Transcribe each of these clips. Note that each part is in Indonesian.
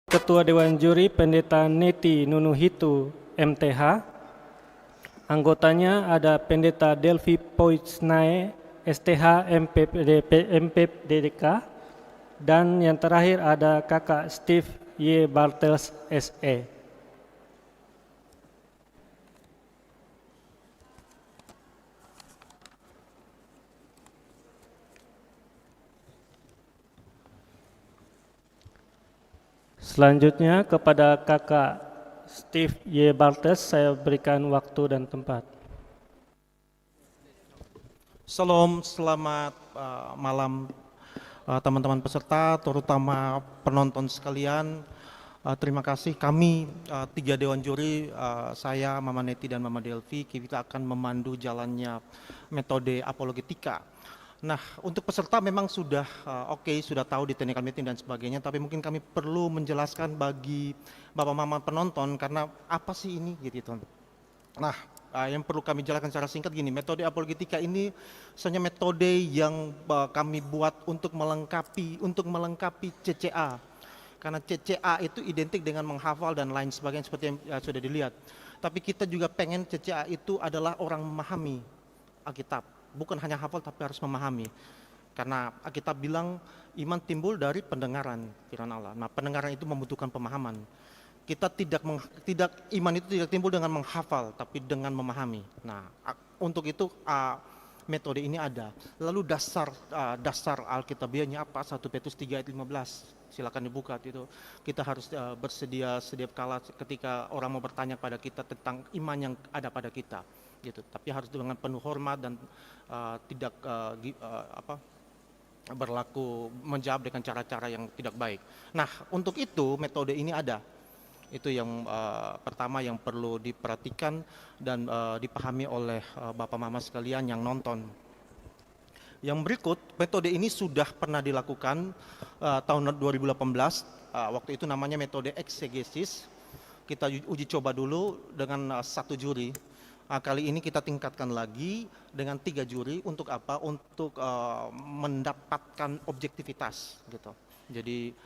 Ketua Dewan Juri Pendeta Neti Nunuhitu MTH. Anggotanya ada Pendeta Delvi Poitsnae STH MPDK. Dan yang terakhir ada Kakak Steve Y. Bartels SE. Selanjutnya kepada Kakak Steve Y. Bartels saya berikan waktu dan tempat. Salam, selamat malam teman-teman peserta, terutama penonton sekalian. Terima kasih kami 3 Dewan Juri, saya, Mama Neti dan Mama Delvi, kita akan memandu jalannya metode apologetika. Nah, untuk peserta memang sudah sudah tahu di technical meeting dan sebagainya, tapi mungkin kami perlu menjelaskan bagi Bapak Mama penonton karena apa sih ini gitu. Nah, yang perlu kami jelaskan secara singkat gini, metode apologetika ini sebenarnya metode yang kami buat untuk melengkapi CCA. Karena CCA itu identik dengan menghafal dan lain sebagainya seperti yang sudah dilihat. Tapi kita juga pengen CCA itu adalah orang memahami Alkitab. Bukan hanya hafal tapi harus memahami. Karena Alkitab bilang iman timbul dari pendengaran firman Allah. Nah, pendengaran itu membutuhkan pemahaman. Kita iman itu tidak timbul dengan menghafal tapi dengan memahami. Nah, untuk itu metode ini ada. Lalu dasar Alkitabiahnya apa? 1 Petrus 3 ayat 15. Silakan dibuka itu. Kita harus bersedia kala ketika orang mau bertanya pada kita tentang iman yang ada pada kita gitu. Tapi harus dengan penuh hormat dan tidak berlaku menjawab dengan cara-cara yang tidak baik. Nah, untuk itu metode ini ada. Itu yang pertama yang perlu diperhatikan dan dipahami oleh Bapak Mama sekalian yang nonton. Yang berikut, metode ini sudah pernah dilakukan tahun 2018, waktu itu namanya metode eksegesis. Kita uji coba dulu dengan 1 juri. Kali ini kita tingkatkan lagi dengan 3 juri. Untuk apa? Untuk mendapatkan objektivitas gitu. Jadi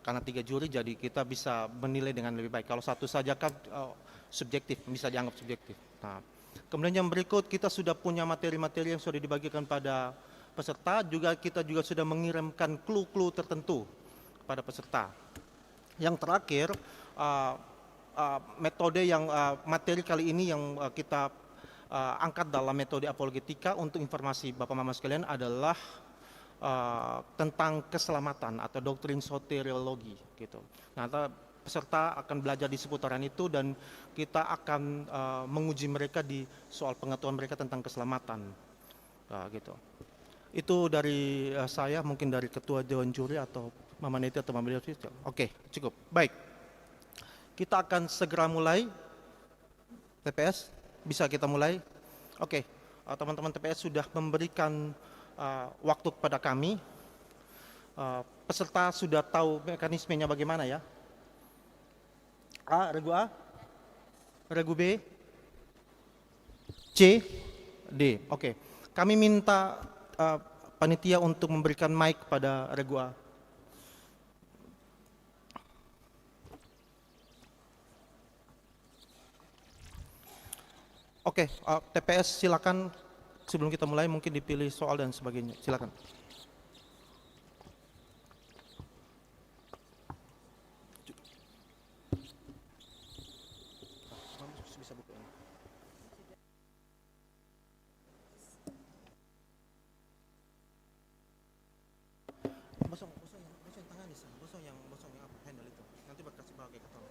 karena 3 juri jadi kita bisa menilai dengan lebih baik. Kalau satu saja kan subjektif, bisa dianggap subjektif. Nah, kemudian yang berikut kita sudah punya materi-materi yang sudah dibagikan pada peserta, kita juga sudah mengirimkan clue-clue tertentu kepada peserta. Yang terakhir, metode yang materi kali ini yang kita angkat dalam metode apologetika untuk informasi Bapak Mama sekalian adalah tentang keselamatan atau doktrin soteriologi gitu. Nah, peserta akan belajar di seputaran itu dan kita akan menguji mereka di soal pengetahuan mereka tentang keselamatan. Gitu. Itu dari saya, mungkin dari Ketua Dewan Juri atau Mama Neti atau Mama Delvi. Oke, cukup. Baik. Kita akan segera mulai. TPS, bisa kita mulai? Oke, teman-teman TPS sudah memberikan waktu kepada kami. Peserta sudah tahu mekanismenya bagaimana ya? Regu A, regu B, C, D. Oke, kami minta panitia untuk memberikan mic pada regu A. Oke, TPS silakan. Sebelum kita mulai mungkin dipilih soal dan sebagainya. Silakan. Bosong yang handle itu. Nanti berkasih bagai ketawa.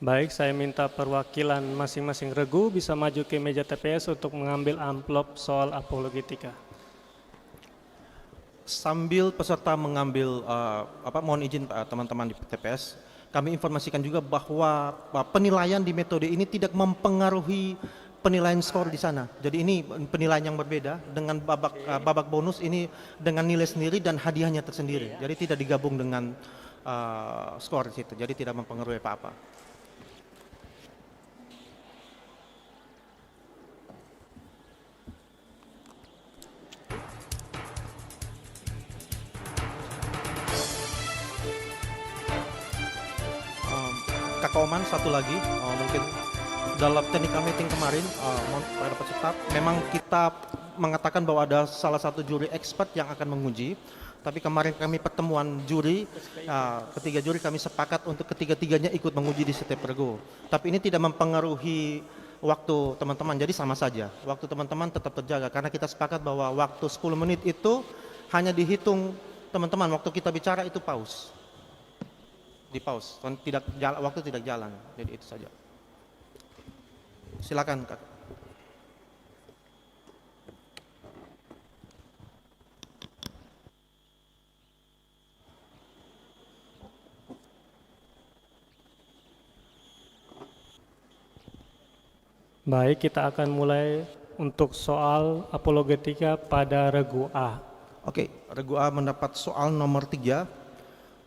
Baik, saya minta perwakilan masing-masing regu bisa maju ke meja TPS untuk mengambil amplop soal apologetika. Sambil peserta mengambil mohon izin teman-teman di TPS, kami informasikan juga bahwa penilaian di metode ini tidak mempengaruhi penilaian skor di sana. Jadi ini penilaian yang berbeda dengan babak bonus ini dengan nilai sendiri dan hadiahnya tersendiri. Jadi tidak digabung dengan skor di situ, jadi tidak mempengaruhi apa-apa. Kakak Oman satu lagi, mungkin dalam technical meeting kemarin pada peserta, memang kita mengatakan bahwa ada salah satu juri expert yang akan menguji. Tapi kemarin kami pertemuan juri, ketiga juri kami sepakat untuk ketiga-tiganya ikut menguji di setiap regu. Tapi ini tidak mempengaruhi waktu teman-teman, jadi sama saja. Waktu teman-teman tetap terjaga, karena kita sepakat bahwa waktu 10 menit itu hanya dihitung teman-teman, waktu kita bicara itu pause. Di pause, waktu tidak jalan, jadi itu saja. Silakan Kak. Baik, kita akan mulai untuk soal apologetika pada regu A. Oke, regu A mendapat soal nomor 3.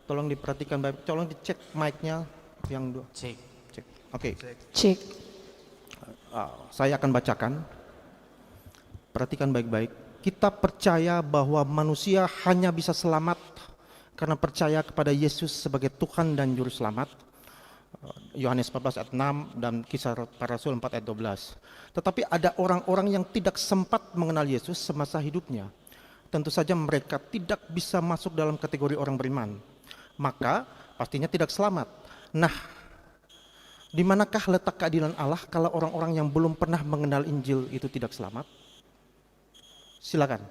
Tolong diperhatikan baik, tolong dicek mic-nya yang dua. Cek. Oke. Cek. Saya akan bacakan. Perhatikan baik-baik. Kita percaya bahwa manusia hanya bisa selamat karena percaya kepada Yesus sebagai Tuhan dan Juru Selamat. Yohanes 14 ayat 6 dan Kisah Para Rasul 4 ayat 12. Tetapi ada orang-orang yang tidak sempat mengenal Yesus semasa hidupnya. Tentu saja mereka tidak bisa masuk dalam kategori orang beriman. Maka pastinya tidak selamat. Nah, di manakah letak keadilan Allah kalau orang-orang yang belum pernah mengenal Injil itu tidak selamat? Silakan.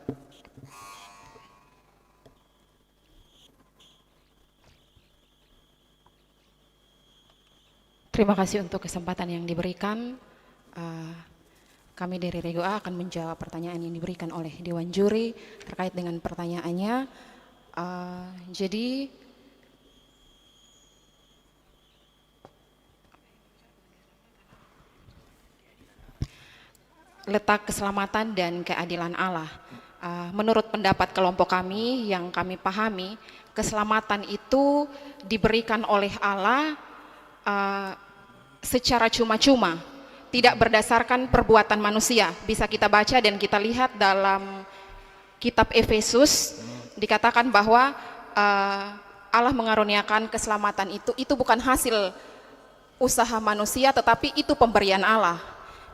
Terima kasih untuk kesempatan yang diberikan. Kami dari Regu A akan menjawab pertanyaan yang diberikan oleh Dewan Juri terkait dengan pertanyaannya. Jadi letak keselamatan dan keadilan Allah. Menurut pendapat kelompok kami yang kami pahami, keselamatan itu diberikan oleh Allah secara cuma-cuma, tidak berdasarkan perbuatan manusia. Bisa kita baca dan kita lihat dalam kitab Efesus, dikatakan bahwa Allah mengaruniakan keselamatan itu bukan hasil usaha manusia, tetapi itu pemberian Allah.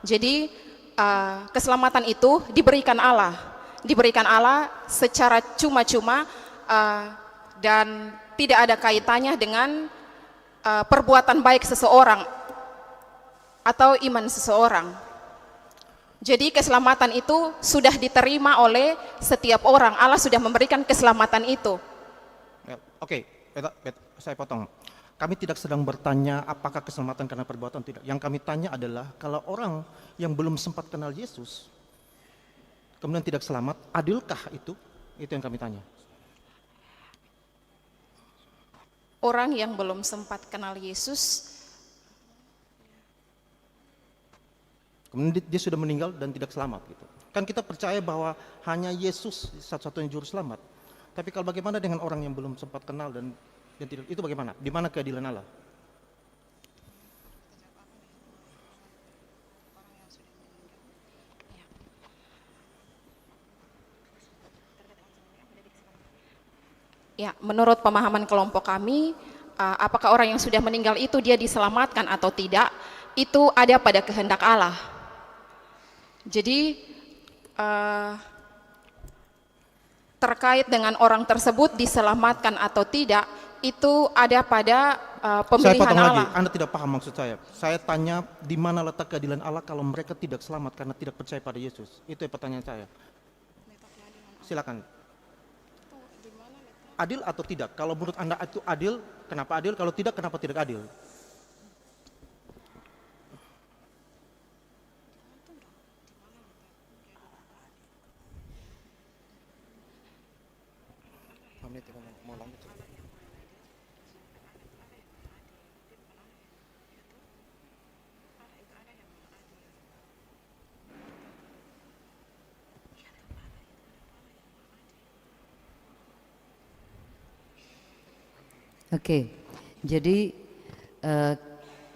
Jadi keselamatan itu diberikan Allah secara cuma-cuma, dan tidak ada kaitannya dengan perbuatan baik seseorang atau iman seseorang. Jadi keselamatan itu sudah diterima oleh setiap orang. Allah sudah memberikan keselamatan itu. Oke, saya potong. Kami tidak sedang bertanya apakah keselamatan karena perbuatan, tidak. Yang kami tanya adalah kalau orang yang belum sempat kenal Yesus kemudian tidak selamat, adilkah itu? Itu yang kami tanya. Orang yang belum sempat kenal Yesus, kemudian dia sudah meninggal dan tidak selamat gitu. Kan kita percaya bahwa hanya Yesus satu-satunya juru selamat. Tapi kalau bagaimana dengan orang yang belum sempat kenal dan tidak, itu bagaimana? Di mana keadilan Allah? ya, menurut pemahaman kelompok kami, apakah orang yang sudah meninggal itu dia diselamatkan atau tidak, itu ada pada kehendak Allah. Jadi terkait dengan orang tersebut diselamatkan atau tidak, itu ada pada pemilihan saya potong Allah. lagi, Anda tidak paham maksud saya. Saya tanya di mana letak keadilan Allah kalau mereka tidak selamat karena tidak percaya pada Yesus. Itu pertanyaan saya. Silakan. Adil atau tidak? Kalau menurut Anda itu adil, kenapa adil? Kalau tidak, kenapa tidak adil? Oke, jadi eh,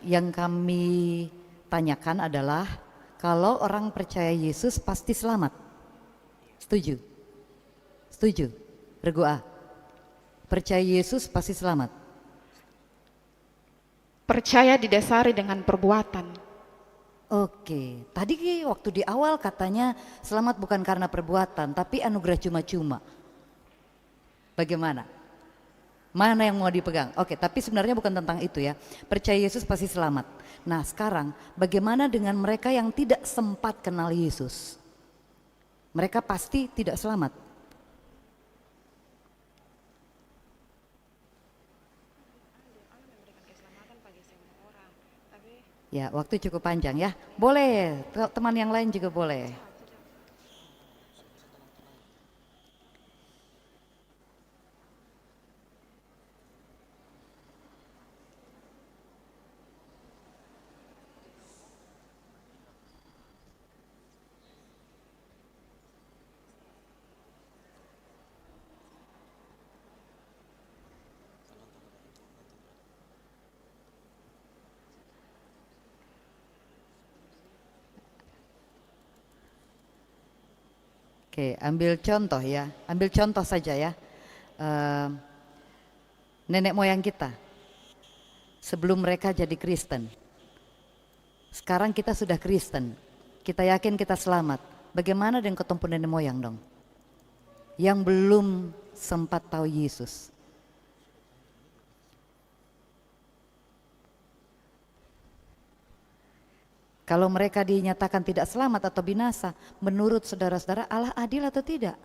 yang kami tanyakan adalah kalau orang percaya Yesus pasti selamat. Setuju? Setuju? Regu A. Percaya Yesus pasti selamat. Percaya didasari dengan perbuatan. Oke, tadi waktu di awal katanya selamat bukan karena perbuatan, tapi anugerah cuma-cuma. Bagaimana? Mana yang mau dipegang? Oke, tapi sebenarnya bukan tentang itu ya. Percaya Yesus pasti selamat. Nah sekarang bagaimana dengan mereka yang tidak sempat kenal Yesus? Mereka pasti tidak selamat. Ya, waktu cukup panjang ya. Boleh, teman yang lain juga boleh. Oke, ambil contoh ya. Ambil contoh saja ya. Eh, nenek moyang kita sebelum mereka jadi Kristen. Sekarang kita sudah Kristen. Kita yakin kita selamat. Bagaimana dengan ketemu nenek moyang dong? Yang belum sempat tahu Yesus. Kalau mereka dinyatakan tidak selamat atau binasa, menurut saudara-saudara Allah adil atau tidak?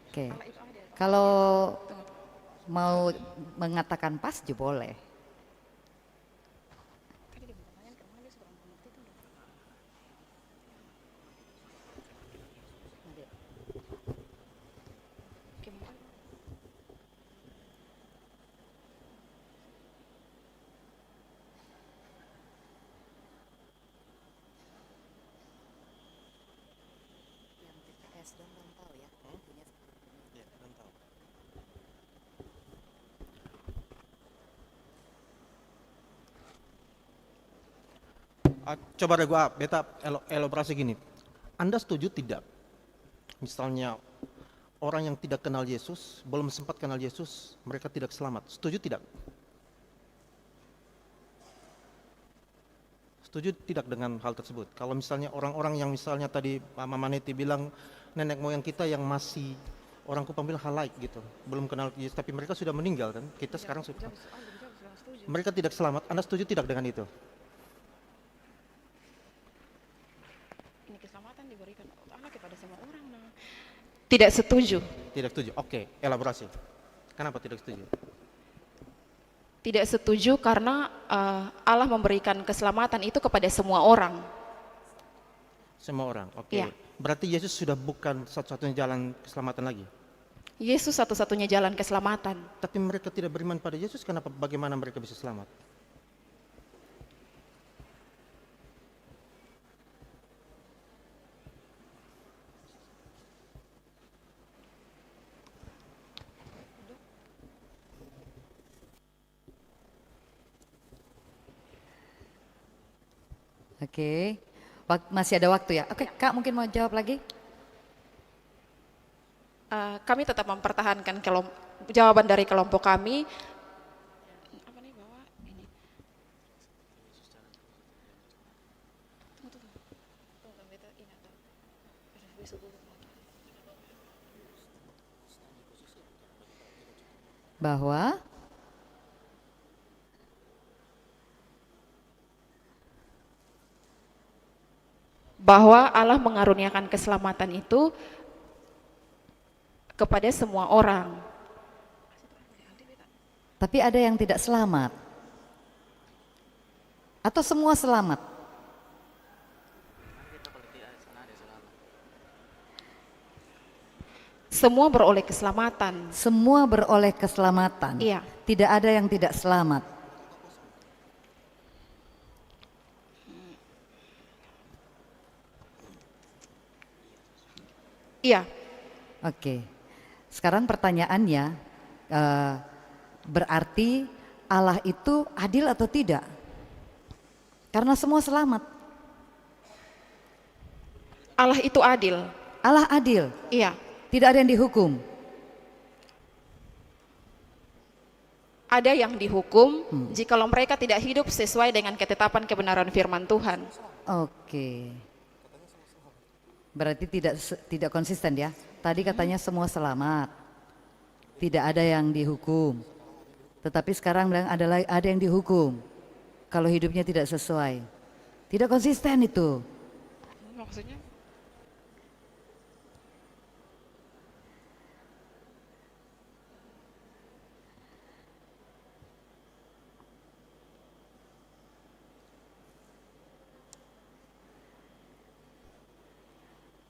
Oke, kalau mau mengatakan pas juga boleh. Coba regu A, beta elaborasi gini. Anda setuju tidak? Misalnya orang yang tidak kenal Yesus, belum sempat kenal Yesus, mereka tidak selamat. Setuju tidak? Setuju tidak dengan hal tersebut? Kalau misalnya orang-orang yang misalnya tadi Mama Neti bilang nenek moyang kita yang masih orang Kupang bilang halaik gitu, belum kenal Yesus, tapi mereka sudah meninggal kan? Kita sekarang sudah. Mereka tidak selamat. Anda setuju tidak dengan itu? Ini keselamatan diberikan Allah kepada semua orang. Tidak setuju. Tidak setuju. Oke, elaborasi. Kenapa tidak setuju? Tidak setuju karena Allah memberikan keselamatan itu kepada semua orang. Semua orang. Oke. Ya. Berarti Yesus sudah bukan satu-satunya jalan keselamatan lagi. Yesus satu-satunya jalan keselamatan. Tapi mereka tidak beriman pada Yesus, kenapa bagaimana mereka bisa selamat? Oke, masih ada waktu ya. Oke, Kak mungkin mau jawab lagi? Kami tetap mempertahankan jawaban dari kelompok kami. Apa nih bahwa ini? Bahwa Allah mengaruniakan keselamatan itu kepada semua orang. tapi ada yang tidak selamat. Atau semua selamat? semua beroleh keselamatan. Semua beroleh keselamatan. Iya. Tidak ada yang tidak selamat. Iya. Oke. Sekarang pertanyaannya, berarti Allah itu adil atau tidak? Karena semua selamat. Allah itu adil. Allah adil, Iya. tidak ada yang dihukum. Ada yang dihukum jikalau mereka tidak hidup sesuai dengan ketetapan kebenaran firman Tuhan. Oke. Berarti tidak konsisten ya. Tadi katanya semua selamat. Tidak ada yang dihukum. Tetapi sekarang bilang ada yang dihukum. Kalau hidupnya tidak sesuai. Tidak konsisten itu. Maksudnya?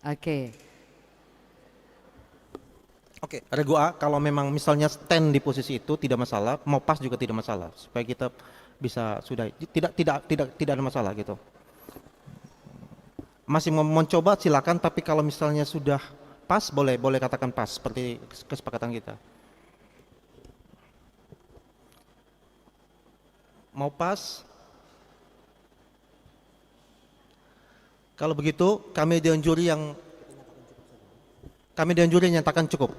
Oke. Oke, regu A, kalau memang misalnya stand di posisi itu tidak masalah, mau pas juga tidak masalah, supaya kita bisa sudah tidak ada masalah gitu. Masih mau mencoba silakan, tapi kalau misalnya sudah pas boleh katakan pas seperti kesepakatan kita. Mau pas? Kalau begitu kami dewan juri nyatakan cukup.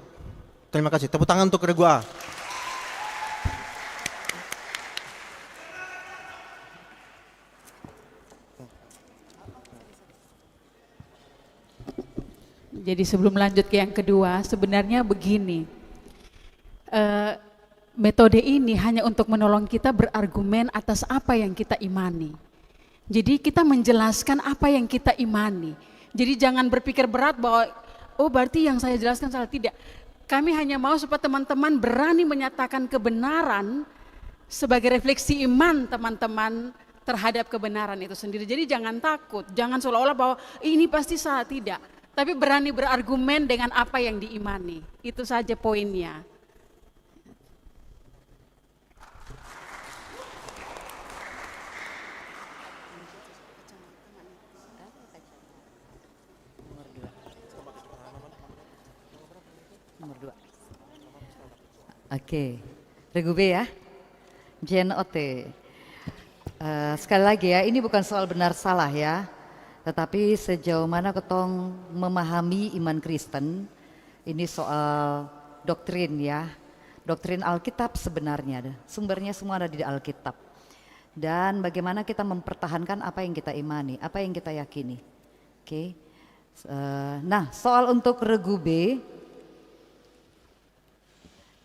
Terima kasih. Tepuk tangan untuk regu A. Jadi sebelum lanjut ke yang kedua, sebenarnya begini, metode ini hanya untuk menolong kita berargumen atas apa yang kita imani. Jadi kita menjelaskan apa yang kita imani. Jadi jangan berpikir berat bahwa, oh berarti yang saya jelaskan salah. Tidak. Kami hanya mau supaya teman-teman berani menyatakan kebenaran sebagai refleksi iman teman-teman terhadap kebenaran itu sendiri. Jadi jangan takut, jangan seolah-olah bahwa ini pasti salah, tidak. Tapi berani berargumen dengan apa yang diimani. Itu saja poinnya. Nomor 2. Oke, regu B ya. Jen Ote. Sekali lagi ya, ini bukan soal benar salah ya. Tetapi sejauh mana ketong memahami iman Kristen, ini soal doktrin ya. Doktrin Alkitab sebenarnya, sumbernya semua ada di Alkitab. Dan bagaimana kita mempertahankan apa yang kita imani, apa yang kita yakini. Oke. Nah, soal untuk regu B,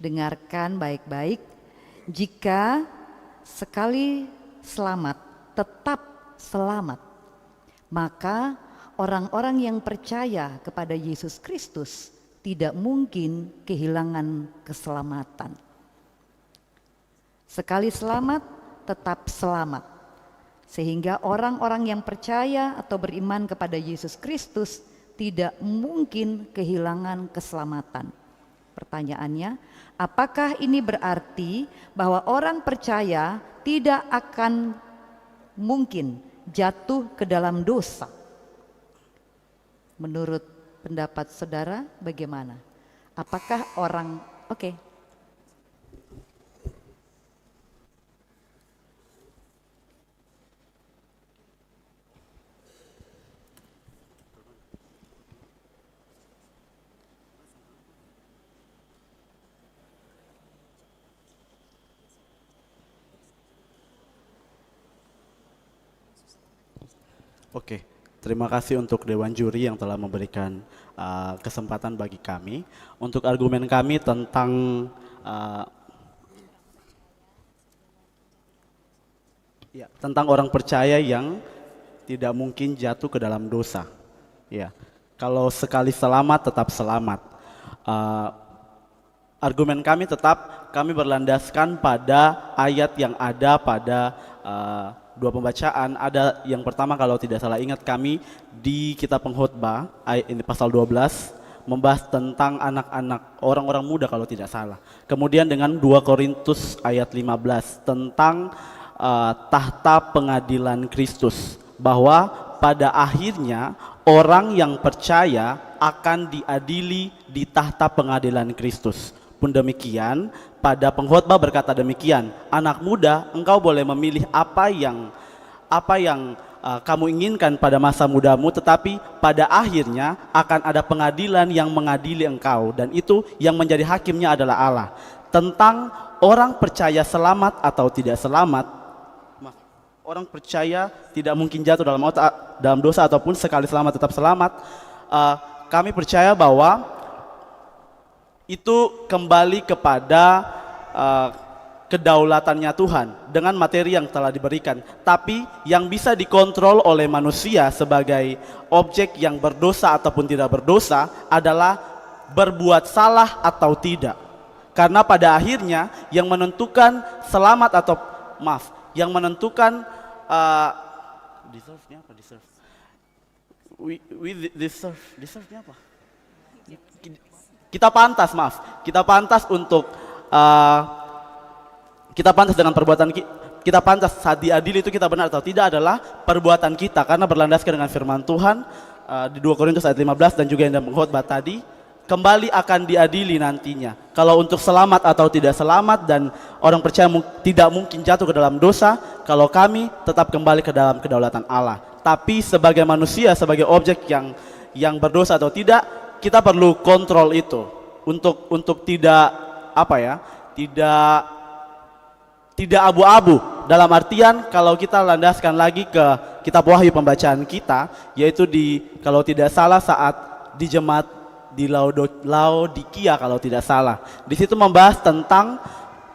dengarkan baik-baik. Jika sekali selamat, tetap selamat, maka orang-orang yang percaya kepada Yesus Kristus tidak mungkin kehilangan keselamatan. Sekali selamat, tetap selamat. Sehingga orang-orang yang percaya atau beriman kepada Yesus Kristus tidak mungkin kehilangan keselamatan. Pertanyaannya, apakah ini berarti bahwa orang percaya tidak akan mungkin jatuh ke dalam dosa? Menurut pendapat saudara bagaimana? Apakah orang, oke. Oke, terima kasih untuk Dewan Juri yang telah memberikan kesempatan bagi kami. Untuk argumen kami tentang tentang orang percaya yang tidak mungkin jatuh ke dalam dosa. Ya, kalau sekali selamat tetap selamat. Argumen kami tetap kami berlandaskan pada ayat yang ada pada dua pembacaan. Ada yang pertama kalau tidak salah ingat kami di kitab Pengkhotbah ayat ini pasal 12 membahas tentang anak-anak, orang-orang muda kalau tidak salah. Kemudian dengan 2 Korintus ayat 15 tentang tahta pengadilan Kristus, bahwa pada akhirnya orang yang percaya akan diadili di tahta pengadilan Kristus. Pun demikian, pada pengkhotbah berkata demikian, anak muda, engkau boleh memilih apa yang kamu inginkan pada masa mudamu, tetapi pada akhirnya akan ada pengadilan yang mengadili engkau, dan itu yang menjadi hakimnya adalah Allah. Tentang orang percaya selamat atau tidak selamat, orang percaya tidak mungkin jatuh dalam dosa ataupun sekali selamat tetap selamat. Kami percaya bahwa itu kembali kepada kedaulatannya Tuhan dengan materi yang telah diberikan. Tapi yang bisa dikontrol oleh manusia sebagai objek yang berdosa ataupun tidak berdosa adalah berbuat salah atau tidak. Karena pada akhirnya yang menentukan selamat atau yang menentukan deserve-nya apa? Deserve-nya apa? Kita pantas untuk kita pantas dengan perbuatan kita pantas saat diadili itu kita benar atau tidak adalah perbuatan kita, karena berlandaskan dengan firman Tuhan di 2 Korintus ayat 15 dan juga yang khotbah tadi, kembali akan diadili nantinya. Kalau untuk selamat atau tidak selamat, dan orang percaya tidak mungkin jatuh ke dalam dosa kalau kami tetap kembali ke dalam kedaulatan Allah. Tapi sebagai manusia, sebagai objek yang berdosa atau tidak, kita perlu kontrol itu untuk tidak tidak abu-abu. Dalam artian kalau kita landaskan lagi ke kitab Wahyu pembacaan kita, yaitu kalau tidak salah saat di jemaat di Laodikia kalau tidak salah. Di situ membahas tentang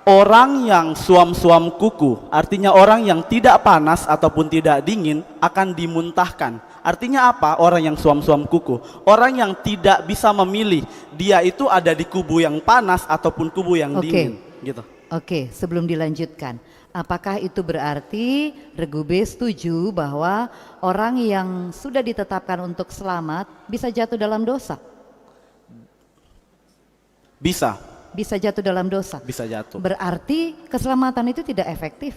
orang yang suam-suam kuku, artinya orang yang tidak panas ataupun tidak dingin akan dimuntahkan. Artinya apa? Orang yang suam-suam kuku, orang yang tidak bisa memilih, dia itu ada di kubu yang panas ataupun kubu yang dingin, gitu. Oke, sebelum dilanjutkan, apakah itu berarti Regu B setuju bahwa orang yang sudah ditetapkan untuk selamat bisa jatuh dalam dosa? Bisa. Bisa jatuh dalam dosa? Bisa jatuh. Berarti keselamatan itu tidak efektif?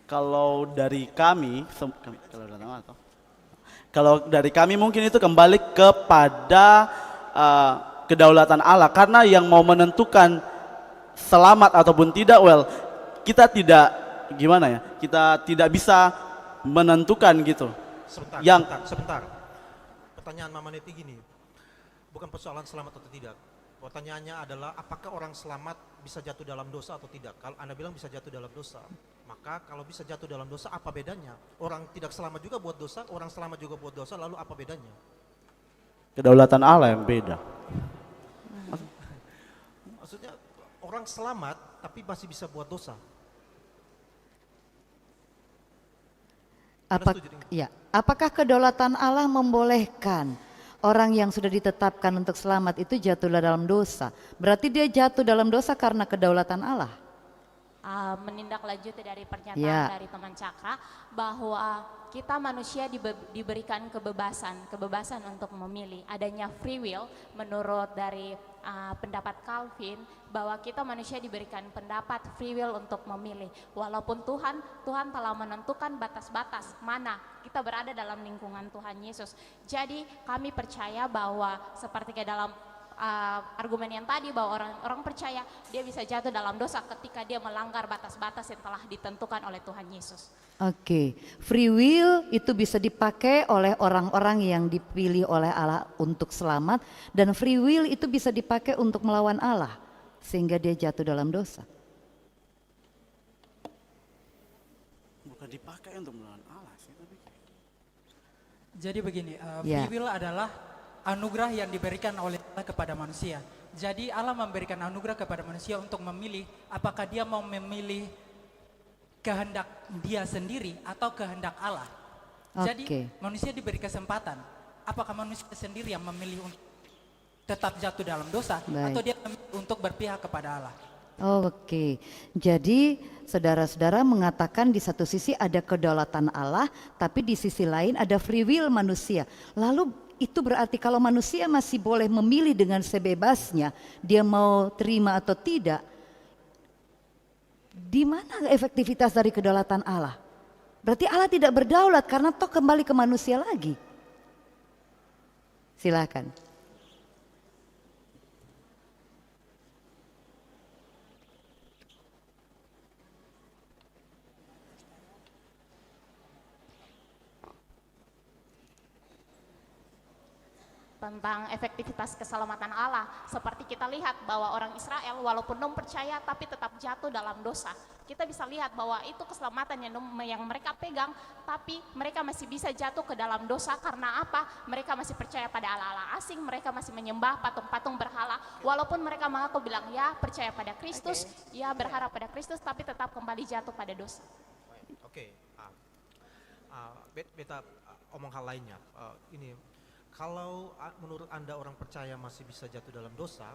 Kalau dari kami mungkin itu kembali kepada kedaulatan Allah, karena yang mau menentukan selamat ataupun tidak, kita tidak bisa menentukan gitu. Sebentar. Pertanyaan Mama Neti gini, bukan persoalan selamat atau tidak. Pertanyaannya adalah apakah orang selamat bisa jatuh dalam dosa atau tidak. Kalau Anda bilang bisa jatuh dalam dosa, maka kalau bisa jatuh dalam dosa apa bedanya? Orang tidak selamat juga buat dosa, orang selamat juga buat dosa, lalu apa bedanya? Kedaulatan Allah yang beda. Maksudnya orang selamat tapi masih bisa buat dosa. Apakah kedaulatan Allah membolehkan orang yang sudah ditetapkan untuk selamat itu jatuh dalam dosa? Berarti dia jatuh dalam dosa karena kedaulatan Allah. Menindaklanjuti dari pernyataan dari teman Cakra, bahwa kita manusia diberikan kebebasan untuk memilih, adanya free will. Menurut dari pendapat Calvin, bahwa kita manusia diberikan pendapat free will untuk memilih, walaupun Tuhan telah menentukan batas-batas mana kita berada dalam lingkungan Tuhan Yesus. Jadi kami percaya bahwa seperti kayak dalam argumen yang tadi, bahwa orang percaya dia bisa jatuh dalam dosa ketika dia melanggar batas-batas yang telah ditentukan oleh Tuhan Yesus. Oke, free will itu bisa dipakai oleh orang-orang yang dipilih oleh Allah untuk selamat, dan free will itu bisa dipakai untuk melawan Allah sehingga dia jatuh dalam dosa. Bukan dipakai untuk melawan Allah sih, tapi jadi begini, free will adalah anugerah yang diberikan oleh Allah kepada manusia. Jadi Allah memberikan anugerah kepada manusia untuk memilih apakah dia mau memilih kehendak dia sendiri atau kehendak Allah. Jadi manusia diberi kesempatan, apakah manusia sendiri yang memilih untuk tetap jatuh dalam dosa, Baik. atau dia memilih untuk berpihak kepada Allah. Oke, jadi saudara-saudara mengatakan di satu sisi ada kedaulatan Allah, tapi di sisi lain ada free will manusia. Lalu itu berarti kalau manusia masih boleh memilih dengan sebebasnya, dia mau terima atau tidak, di mana efektivitas dari kedaulatan Allah? Berarti Allah tidak berdaulat karena toh kembali ke manusia lagi. Silakan. Tentang efektivitas keselamatan Allah, seperti kita lihat bahwa orang Israel walaupun percaya tapi tetap jatuh dalam dosa. Kita bisa lihat bahwa itu keselamatan yang mereka pegang, tapi mereka masih bisa jatuh ke dalam dosa karena apa? Mereka masih percaya pada Allah-Allah asing, mereka masih menyembah patung-patung berhala, walaupun mereka mengaku bilang ya percaya pada Kristus, ya berharap pada Kristus, tapi tetap kembali jatuh pada dosa. Oke, beta omong hal lainnya. Ini kalau menurut Anda orang percaya masih bisa jatuh dalam dosa,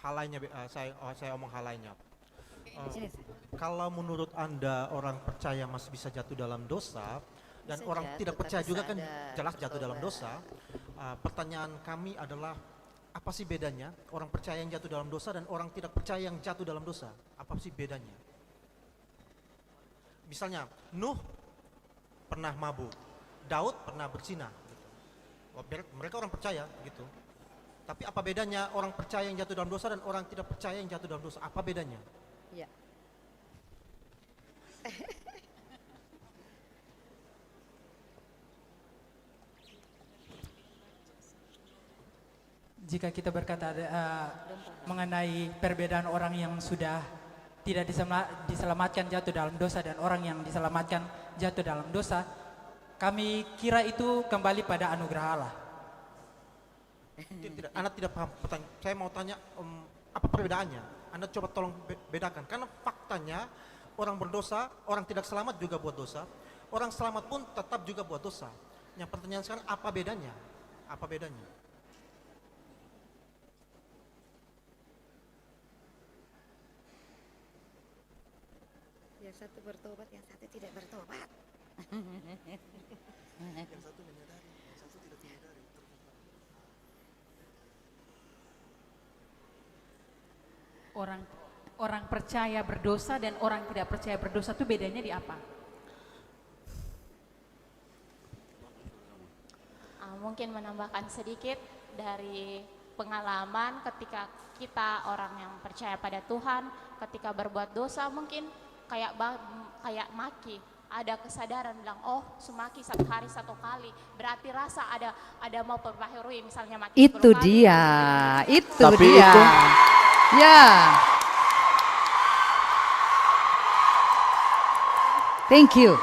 hal lainnya saya omong hal lainnya. Kalau menurut Anda orang percaya masih bisa jatuh dalam dosa dan Bisa orang jatuh, tidak percaya tapi juga kan sadar, jelas jatuh dalam bertobat. dosa. Pertanyaan kami adalah apa sih bedanya orang percaya yang jatuh dalam dosa dan orang tidak percaya yang jatuh dalam dosa? Apa sih bedanya? Misalnya Nuh pernah mabuk, Daud pernah berzina, gitu. Mereka orang percaya gitu. Tapi apa bedanya orang percaya yang jatuh dalam dosa dan orang tidak percaya yang jatuh dalam dosa? Apa bedanya? Ya. Jika kita berkata mengenai perbedaan orang yang sudah tidak diselamatkan jatuh dalam dosa dan orang yang diselamatkan jatuh dalam dosa, kami kira itu kembali pada anugerah Allah. Tidak, Anda tidak paham pertanyaan. Saya mau tanya apa perbedaannya? Anda coba tolong bedakan. Karena faktanya orang berdosa, orang tidak selamat juga buat dosa. Orang selamat pun tetap juga buat dosa. Yang pertanyaan sekarang apa bedanya? Apa bedanya? Yang satu bertobat, yang satu tidak bertobat. Orang percaya berdosa dan orang tidak percaya berdosa itu bedanya di apa? Mungkin menambahkan sedikit dari pengalaman ketika kita orang yang percaya pada Tuhan, ketika berbuat dosa mungkin kayak maki, ada kesadaran bilang oh sumaki satu hari satu kali, berarti rasa ada mau perbaharui, misalnya maki 10 Itu kali, dia, itu Tapi dia. itu- Ya. Thank you.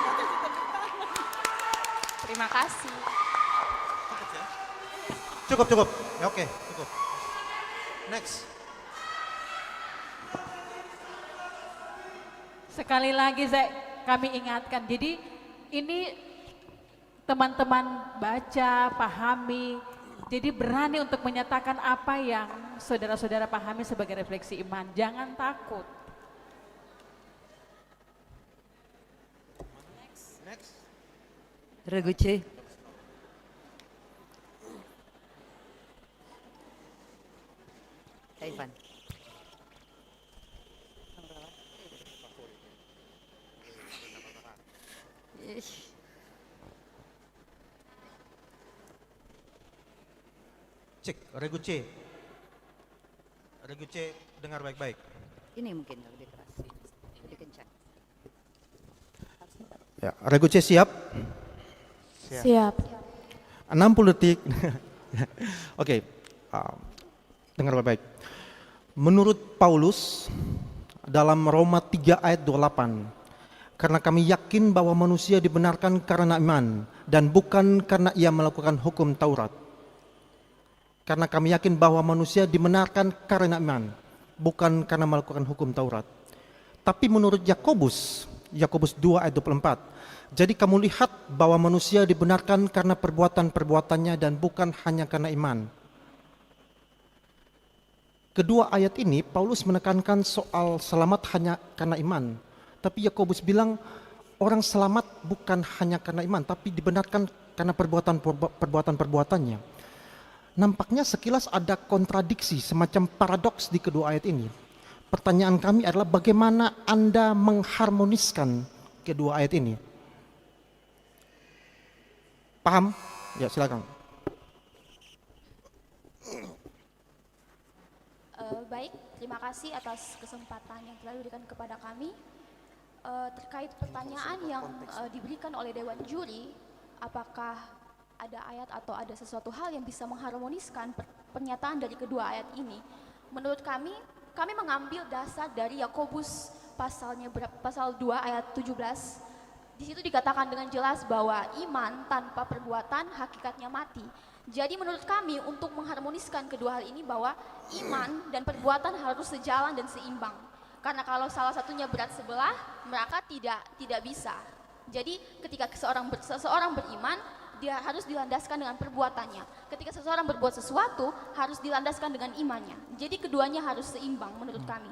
Terima kasih. Cukup. Ya, oke, cukup. Next. Sekali lagi kami ingatkan, jadi ini teman-teman baca, pahami, jadi berani untuk menyatakan apa yang saudara-saudara pahami sebagai refleksi iman. Jangan takut. Next. Reguce. Ivan. Cek, Reguce. Reguce dengar baik-baik. Ini mungkin lebih keras, lebih kencang. Ya, Reguce siap? Siap. 60 detik. Oke, dengar baik-baik. Menurut Paulus dalam Roma 3 ayat 28, karena kami yakin bahwa manusia dibenarkan karena iman dan bukan karena ia melakukan hukum Taurat. Karena kami yakin bahwa manusia dibenarkan karena iman, bukan karena melakukan hukum Taurat. Tapi menurut Yakobus Yakobus 2 ayat 24. Jadi kamu lihat bahwa manusia dibenarkan karena perbuatan-perbuatannya dan bukan hanya karena iman. Kedua ayat ini Paulus menekankan soal selamat hanya karena iman. Tapi Yakobus bilang orang selamat bukan hanya karena iman, tapi dibenarkan karena perbuatan-perbuatannya. Nampaknya sekilas ada kontradiksi, semacam paradoks di kedua ayat ini. Pertanyaan kami adalah bagaimana Anda mengharmoniskan kedua ayat ini? Paham? Ya, silakan. Baik, terima kasih atas kesempatan yang telah diberikan kepada kami. Terkait pertanyaan yang diberikan oleh Dewan Juri, apakah ada ayat atau ada sesuatu hal yang bisa mengharmoniskan pernyataan dari kedua ayat ini? Menurut kami mengambil dasar dari Yakobus pasal 2 ayat 17. Di situ dikatakan dengan jelas bahwa iman tanpa perbuatan hakikatnya mati. Jadi menurut kami untuk mengharmoniskan kedua hal ini bahwa iman dan perbuatan harus sejalan dan seimbang. Karena kalau salah satunya berat sebelah, maka tidak bisa. Jadi ketika seseorang beriman, dia harus dilandaskan dengan perbuatannya. Ketika seseorang berbuat sesuatu, harus dilandaskan dengan imannya. Jadi keduanya harus seimbang menurut kami.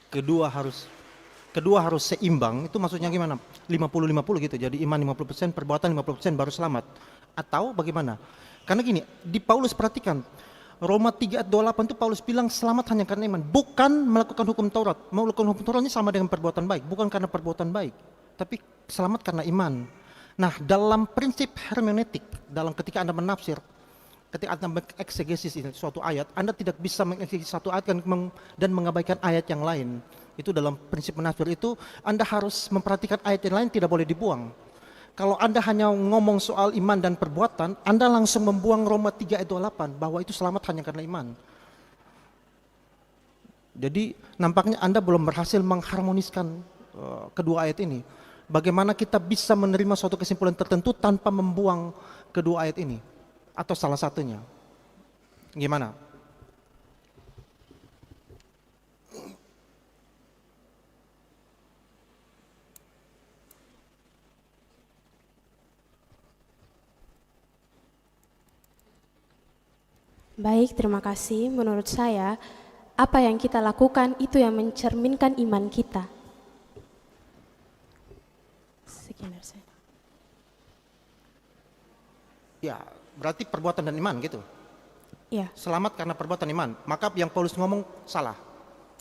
Kedua harus seimbang, itu maksudnya gimana? 50-50 gitu, jadi iman 50%, perbuatan 50% baru selamat. Atau bagaimana? Karena gini, di Paulus perhatikan, Roma 3 ayat 28 itu Paulus bilang selamat hanya karena iman, bukan melakukan hukum Taurat. Melakukan hukum Taurat ini sama dengan perbuatan baik, bukan karena perbuatan baik, tapi selamat karena iman. Nah, dalam prinsip hermeneutik, dalam ketika Anda menafsir, ketika Anda mengeksegesis suatu ayat, Anda tidak bisa mengeksegesis satu ayat dan mengabaikan ayat yang lain. Itu dalam prinsip menafsir itu, Anda harus memperhatikan ayat yang lain, tidak boleh dibuang. Kalau Anda hanya ngomong soal iman dan perbuatan, Anda langsung membuang Roma 3 ayat 28, bahwa itu selamat hanya karena iman. Jadi nampaknya Anda belum berhasil mengharmoniskan kedua ayat ini. Bagaimana kita bisa menerima suatu kesimpulan tertentu tanpa membuang kedua ayat ini atau salah satunya? Gimana? Baik, terima kasih. Menurut saya, apa yang kita lakukan itu yang mencerminkan iman kita. Sekian dari saya. Ya, berarti perbuatan dan iman gitu. Ya. Selamat karena perbuatan iman. Maka yang Paulus ngomong salah,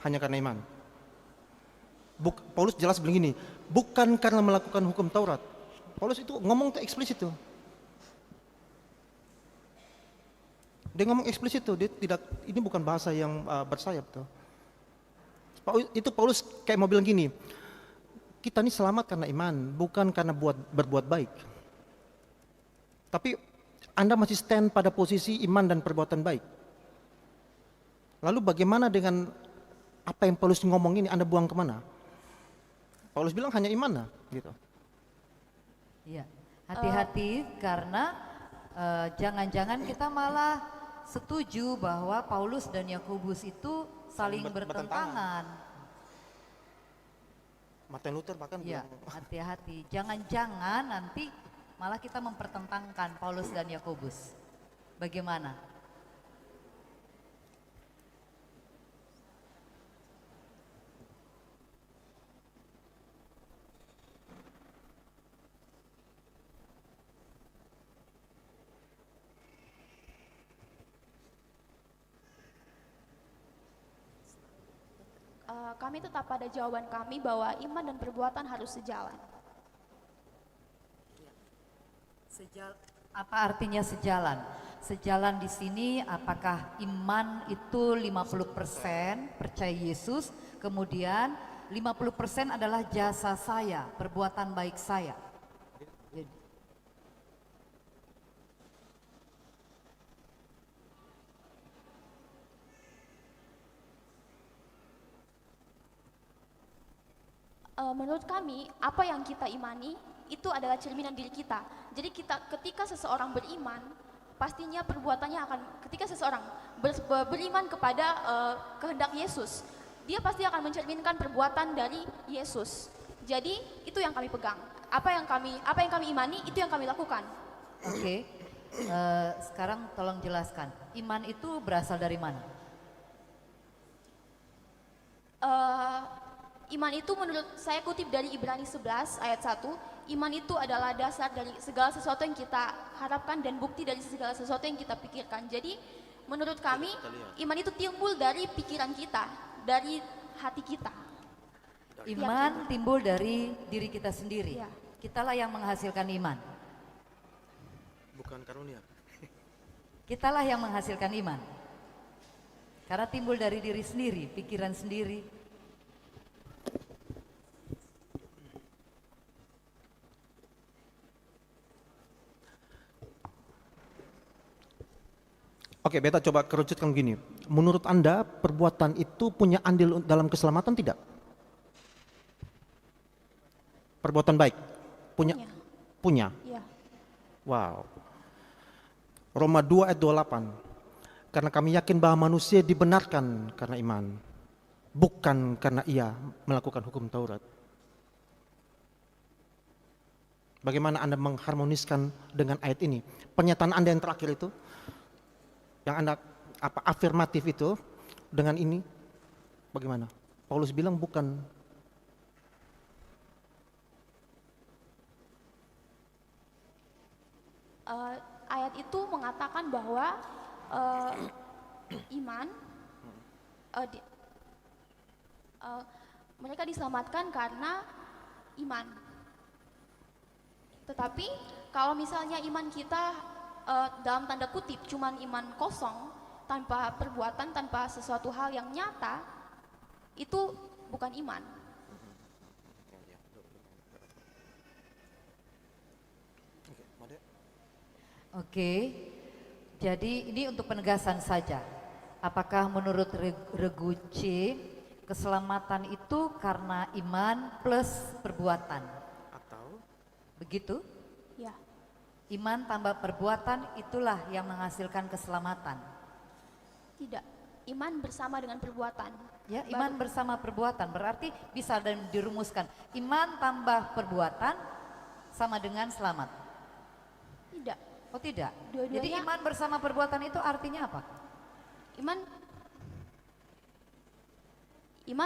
hanya karena iman. Paulus jelas begini, bukan karena melakukan hukum Taurat. Paulus itu ngomong eksplisit tuh. Dia ngomong eksplisit tuh, dia tidak, ini bukan bahasa yang bersayap tuh. Itu Paulus kayak mau bilang gini, kita ini selamat karena iman, bukan karena berbuat baik. Tapi Anda masih stand pada posisi iman dan perbuatan baik. Lalu bagaimana dengan apa yang Paulus ngomong ini, Anda buang kemana? Paulus bilang hanya iman lah, gitu. Iya, hati-hati karena jangan-jangan kita malah setuju bahwa Paulus dan Yakobus itu saling bertentangan. Martin Luther bahkan Ya, bilang, hati-hati. Jangan-jangan nanti malah kita mempertentangkan Paulus dan Yakobus. Bagaimana? Kami tetap pada jawaban kami bahwa iman dan perbuatan harus sejalan. Apa artinya sejalan? Sejalan di sini apakah iman itu 50% percaya Yesus, kemudian 50% adalah jasa saya, perbuatan baik saya. Menurut kami, apa yang kita imani itu adalah cerminan diri kita. Jadi ketika seseorang beriman, pastinya perbuatannya akan, ketika seseorang beriman kepada kehendak Yesus, dia pasti akan mencerminkan perbuatan dari Yesus. Jadi itu yang kami pegang. Apa yang kami imani itu yang kami lakukan. Oke. Sekarang tolong jelaskan. Iman itu berasal dari mana? Iman itu menurut saya kutip dari Ibrani 11 ayat 1, iman itu adalah dasar dari segala sesuatu yang kita harapkan dan bukti dari segala sesuatu yang kita pikirkan. Jadi menurut kami iman itu timbul dari pikiran kita, dari hati kita. Iman timbul dari diri kita sendiri. Ya. Kitalah yang menghasilkan iman. Bukan karunia. Kitalah yang menghasilkan iman. Karena timbul dari diri sendiri, pikiran sendiri. Oke, beta coba kerucutkan begini. Menurut Anda, perbuatan itu punya andil dalam keselamatan tidak? Perbuatan baik? Punya? Punya? Iya. Wow. Roma 2 ayat 28. Karena kami yakin bahwa manusia dibenarkan karena iman, bukan karena ia melakukan hukum Taurat. Bagaimana Anda mengharmoniskan dengan ayat ini? Pernyataan Anda yang terakhir itu, yang Anda afirmatif itu dengan ini bagaimana? Paulus bilang bukan. Ayat itu mengatakan bahwa iman mereka diselamatkan karena iman. Tetapi kalau misalnya iman kita dalam tanda kutip cuman iman kosong, tanpa perbuatan, tanpa sesuatu hal yang nyata, itu bukan iman. Oke, jadi ini untuk penegasan saja. Apakah menurut Regu C, keselamatan itu karena iman plus perbuatan? Atau? Begitu? Ya. Iman tambah perbuatan itulah yang menghasilkan keselamatan. Tidak, iman bersama dengan perbuatan. Ya, iman bersama perbuatan berarti bisa dan dirumuskan. Iman tambah perbuatan sama dengan selamat. Tidak. Oh tidak. Dua-duanya. Jadi iman bersama perbuatan itu artinya apa? Iman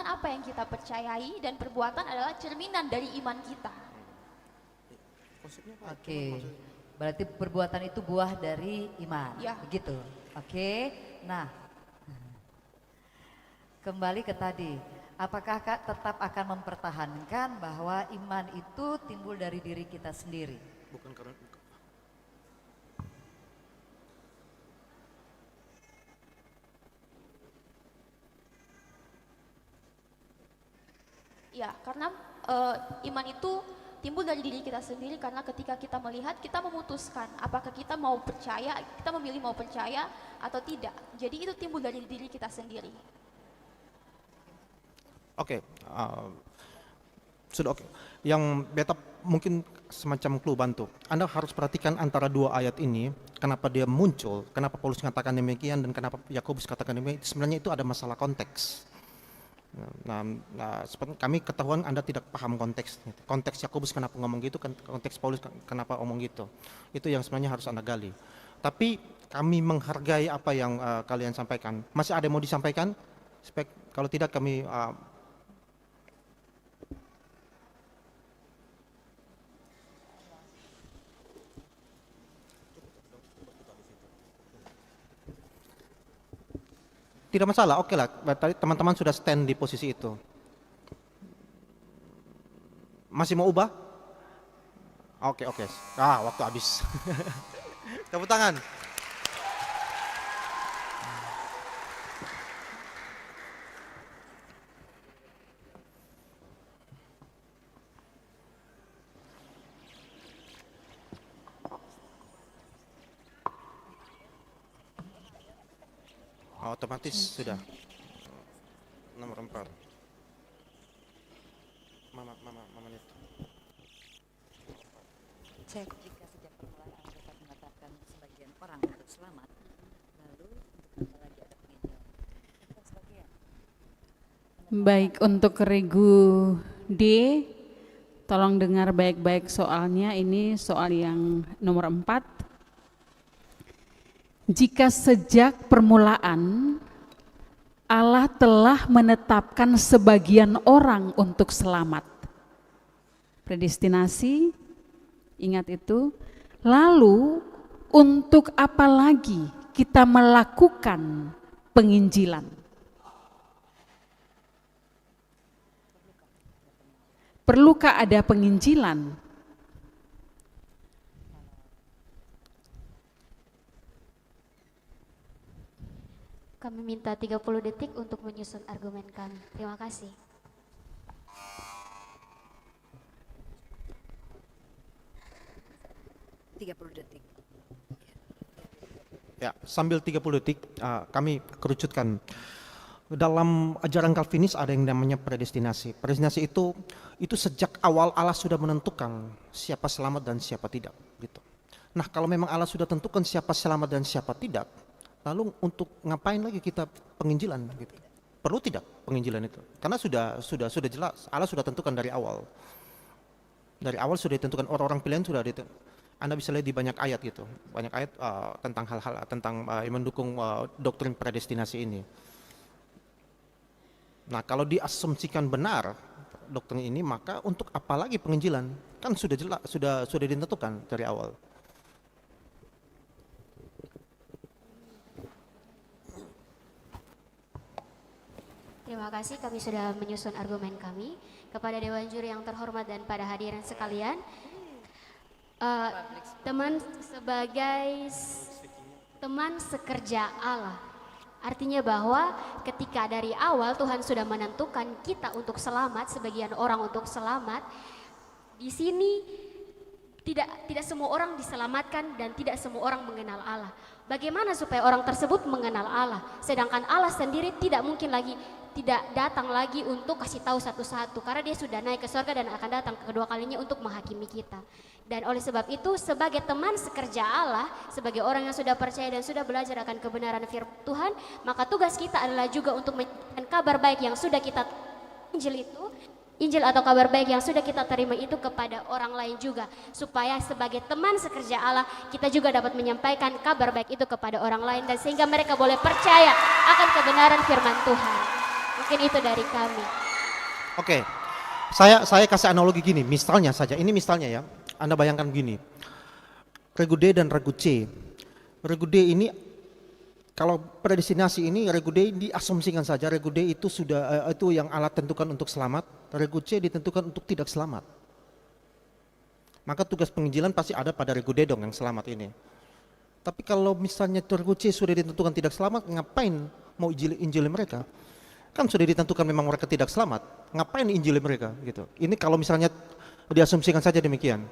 apa yang kita percayai dan perbuatan adalah cerminan dari iman kita. Oke. Berarti perbuatan itu buah dari iman. Ya. Begitu. Oke. Nah, kembali ke tadi. Apakah Kak tetap akan mempertahankan bahwa iman itu timbul dari diri kita sendiri? Bukan karena. Ya, karena iman itu timbul dari diri kita sendiri karena ketika kita melihat, kita memutuskan apakah kita mau percaya, kita memilih mau percaya atau tidak. Jadi itu timbul dari diri kita sendiri. Oke, sudah oke. Yang beta mungkin semacam clue bantu. Anda harus perhatikan antara dua ayat ini, kenapa dia muncul, kenapa Paulus mengatakan demikian dan kenapa Yakobus katakan demikian. Sebenarnya itu ada masalah konteks. Nah, kami ketahuan Anda tidak paham konteks. Konteks Yakobus kenapa ngomong gitu, konteks Paulus kenapa ngomong gitu. Itu yang sebenarnya harus Anda gali. Tapi kami menghargai apa yang kalian sampaikan. Masih ada yang mau disampaikan? Kalau tidak kami tidak masalah, oke lah. Tadi teman-teman sudah stand di posisi itu. Masih mau ubah? Oke. Waktu habis. Tepuk tangan. Otomatis sudah. Nomor 4. Mama menit. Cek jika sejak permulaan Alkitab mengatakan sebagian orang untuk selamat, lalu untuk apa lagi ada penginjil? Sebagian. Baik, untuk Regu D, Tolong dengar baik-baik soalnya, ini soal yang nomor 4. Jika sejak permulaan Allah telah menetapkan sebagian orang untuk selamat. Predestinasi, ingat itu. Lalu untuk apa lagi kita melakukan penginjilan? Perlukah ada penginjilan? Kami minta 30 detik untuk menyusun argumen kami. Terima kasih. Ya, sambil 30 detik kami kerucutkan. Dalam ajaran Calvinis ada yang namanya predestinasi. Predestinasi itu sejak awal Allah sudah menentukan siapa selamat dan siapa tidak, gitu. Nah, kalau memang Allah sudah tentukan siapa selamat dan siapa tidak, lalu untuk ngapain lagi kita penginjilan, gitu? Perlu tidak penginjilan itu? Karena sudah jelas, Allah sudah tentukan dari awal. Dari awal sudah ditentukan, orang-orang pilihan sudah ditentukan. Anda bisa lihat di banyak ayat gitu, banyak ayat tentang hal-hal tentang yang mendukung doktrin predestinasi ini. Nah, kalau diasumsikan benar doktrin ini, maka untuk apa lagi penginjilan? Kan sudah jelas, sudah ditentukan dari awal. Terima kasih, kami sudah menyusun argumen kami. Kepada Dewan Juri yang terhormat dan pada hadirin sekalian, teman sebagai teman sekerja Allah, artinya bahwa ketika dari awal Tuhan sudah menentukan kita untuk selamat, sebagian orang untuk selamat, di sini tidak semua orang diselamatkan dan tidak semua orang mengenal Allah. Bagaimana supaya orang tersebut mengenal Allah? Sedangkan Allah sendiri tidak datang lagi untuk kasih tahu satu-satu, karena dia sudah naik ke surga dan akan datang kedua kalinya untuk menghakimi kita. Dan oleh sebab itu, sebagai teman sekerja Allah, sebagai orang yang sudah percaya dan sudah belajar akan kebenaran firman Tuhan, maka tugas kita adalah juga untuk menyampaikan kabar baik yang sudah kita Injil atau kabar baik yang sudah kita terima itu kepada orang lain juga, supaya sebagai teman sekerja Allah kita juga dapat menyampaikan kabar baik itu kepada orang lain, dan sehingga mereka boleh percaya akan kebenaran firman Tuhan. Mungkin itu dari kami. Oke, saya kasih analogi gini, misalnya saja, ini misalnya ya, Anda bayangkan gini, regu D dan regu C. Regu D ini, kalau predestinasi ini, regu D diasumsikan saja, regu D itu sudah itu yang Allah tentukan untuk selamat, regu C ditentukan untuk tidak selamat. Maka tugas penginjilan pasti ada pada regu D dong yang selamat ini. Tapi kalau misalnya regu C sudah ditentukan tidak selamat, ngapain mau injili mereka? Kan sudah ditentukan memang mereka tidak selamat, ngapain injili mereka gitu. Ini kalau misalnya diasumsikan saja demikian.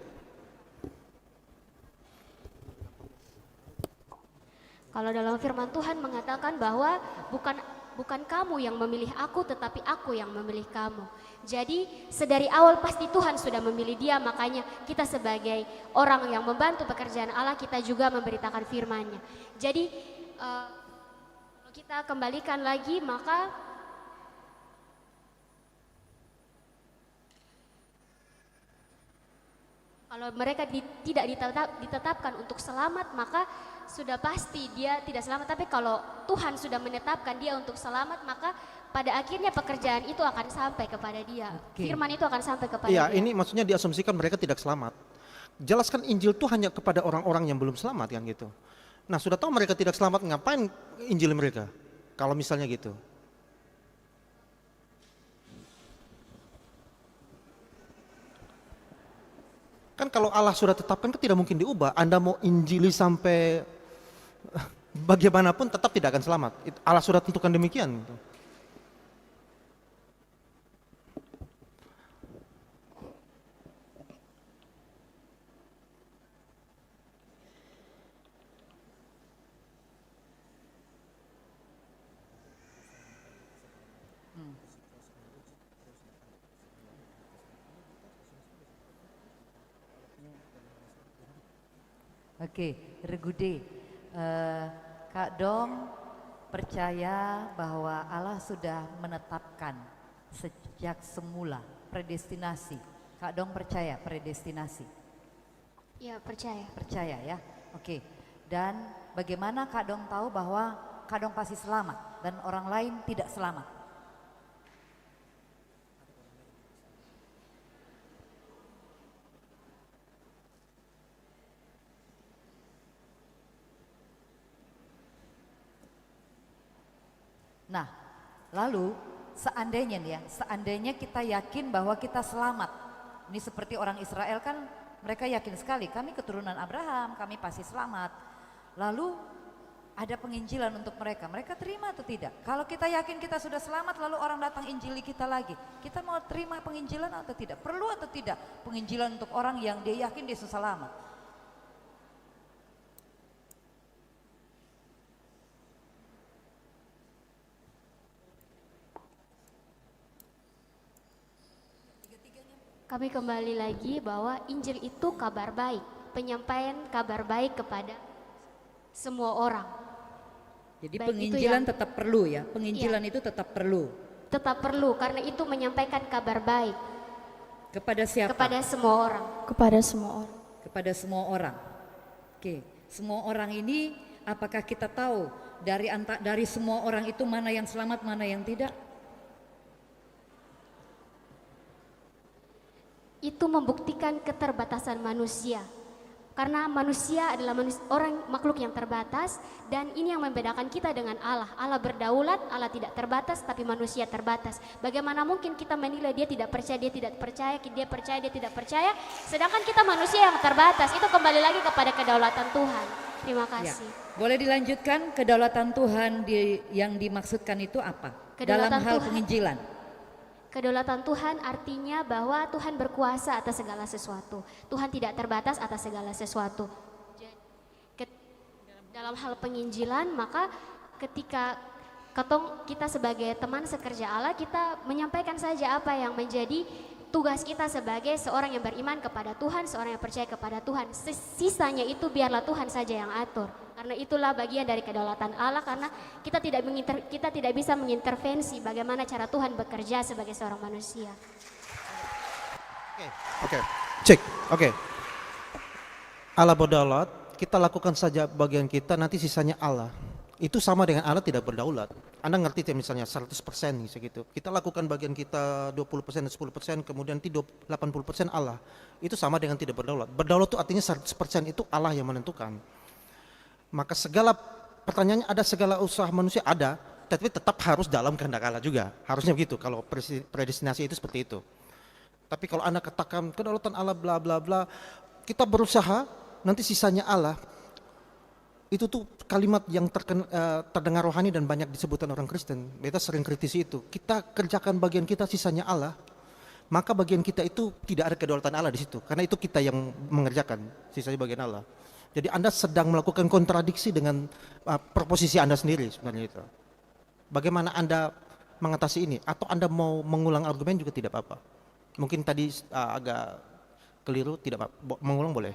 Kalau dalam firman Tuhan mengatakan bahwa bukan kamu yang memilih aku, tetapi aku yang memilih kamu. Jadi sedari awal pasti Tuhan sudah memilih dia, makanya kita sebagai orang yang membantu pekerjaan Allah, kita juga memberitakan firman-Nya. Jadi kalau kita kembalikan lagi, maka kalau mereka tidak ditetapkan untuk selamat, maka sudah pasti dia tidak selamat. Tapi kalau Tuhan sudah menetapkan dia untuk selamat, maka pada akhirnya pekerjaan itu akan sampai kepada dia. Firman itu akan sampai kepada dia. Iya, ini maksudnya diasumsikan mereka tidak selamat. Jelaskan Injil itu hanya kepada orang-orang yang belum selamat kan gitu. Nah, sudah tahu mereka tidak selamat, ngapain Injil mereka? Kalau misalnya gitu. Kan kalau Allah sudah tetapkan kan tidak mungkin diubah. Anda mau injili sampai bagaimanapun tetap tidak akan selamat. Allah sudah tentukan demikian. Oke, regu D. Kak Dom percaya bahwa Allah sudah menetapkan sejak semula predestinasi Kak Dong percaya predestinasi? Ya, percaya. Percaya ya, oke. Dan bagaimana Kak Dong tahu bahwa Kak Dong pasti selamat dan orang lain tidak selamat? Nah, lalu seandainya nih ya, seandainya kita yakin bahwa kita selamat. Ini seperti orang Israel kan mereka yakin sekali, kami keturunan Abraham, kami pasti selamat. Lalu ada penginjilan untuk mereka, mereka terima atau tidak? Kalau kita yakin kita sudah selamat lalu orang datang injili kita lagi, kita mau terima penginjilan atau tidak? Perlu atau tidak penginjilan untuk orang yang dia yakin dia sudah selamat? Kami kembali lagi bahwa Injil itu kabar baik, penyampaian kabar baik kepada semua orang. Jadi Baik penginjilan itu tetap perlu ya, penginjilan itu tetap perlu. tetap perlu karena itu menyampaikan kabar baik Kepada siapa? kepada semua orang. Kepada semua orang. Kepada semua orang. Oke, semua orang ini apakah kita tahu dari semua orang itu mana yang selamat, mana yang tidak? Itu membuktikan keterbatasan manusia. Karena manusia adalah orang makhluk yang terbatas dan ini yang membedakan kita dengan Allah. Allah berdaulat, Allah tidak terbatas tapi manusia terbatas. Bagaimana mungkin kita menilai dia tidak percaya, dia tidak percaya, dia percaya, dia tidak percaya. Sedangkan kita manusia yang terbatas. Itu kembali lagi kepada kedaulatan Tuhan. Terima kasih. Ya. Boleh dilanjutkan kedaulatan Tuhan yang dimaksudkan itu apa? Kedaulatan Dalam hal Tuhan. penginjilan. Kedaulatan Tuhan artinya bahwa Tuhan berkuasa atas segala sesuatu. Tuhan tidak terbatas atas segala sesuatu. Dalam hal penginjilan, maka ketika kita sebagai teman sekerja Allah, kita menyampaikan saja apa yang menjadi tugas kita sebagai seorang yang beriman kepada Tuhan, seorang yang percaya kepada Tuhan. Sisanya itu biarlah Tuhan saja yang atur. Karena itulah bagian dari kedaulatan Allah, karena kita tidak bisa mengintervensi bagaimana cara Tuhan bekerja sebagai seorang manusia. Oke. Cek. Oke. Allah berdaulat, kita lakukan saja bagian kita, nanti sisanya Allah. Itu sama dengan Allah tidak berdaulat. Anda ngerti ya, misalnya 100% segitu. Kita lakukan bagian kita 20% dan 10%, kemudian nanti 80% Allah. Itu sama dengan tidak berdaulat. Berdaulat itu artinya 100% itu Allah yang menentukan. Maka segala pertanyaannya ada, segala usaha manusia ada, tapi tetap harus dalam kehendak Allah juga. Harusnya begitu kalau predestinasi itu seperti itu. Tapi kalau Anda katakan kedaulatan Allah bla bla bla, kita berusaha, nanti sisanya Allah. Itu tuh kalimat yang terdengar rohani dan banyak disebutkan orang Kristen. Kita sering kritisi itu. Kita kerjakan bagian kita, sisanya Allah. Maka bagian kita itu tidak ada kedaulatan Allah di situ. Karena itu kita yang mengerjakan, sisanya bagian Allah. Jadi Anda sedang melakukan kontradiksi dengan proposisi Anda sendiri sebenarnya itu. Bagaimana Anda mengatasi ini? Atau Anda mau mengulang argumen juga tidak apa-apa. Mungkin tadi agak keliru, tidak apa-apa. Mengulang boleh.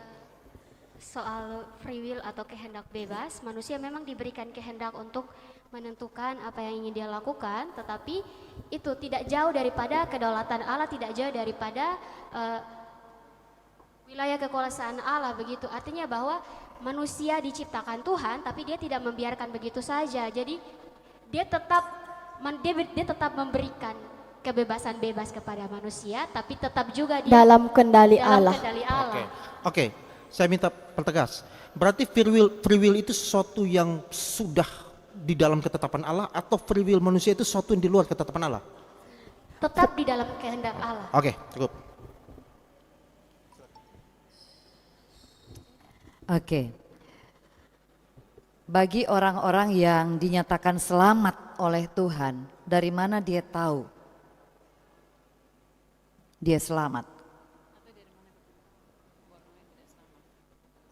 Soal free will atau kehendak bebas, manusia memang diberikan kehendak untuk menentukan apa yang ingin dia lakukan, tetapi itu tidak jauh daripada kedaulatan Allah, tidak jauh daripada wilayah kekuasaan Allah begitu. Artinya bahwa manusia diciptakan Tuhan tapi dia tidak membiarkan begitu saja. Jadi dia tetap memberikan kebebasan bebas kepada manusia tapi tetap juga dia Dalam kendali dalam Allah. kendali Allah. Oke. Saya minta pertegas. Berarti free will itu sesuatu yang sudah di dalam ketetapan Allah atau free will manusia itu sesuatu yang di luar ketetapan Allah? Tetap di dalam kehendak Allah. Oke, cukup. Oke. Bagi orang-orang yang dinyatakan selamat oleh Tuhan, dari mana dia tahu dia selamat?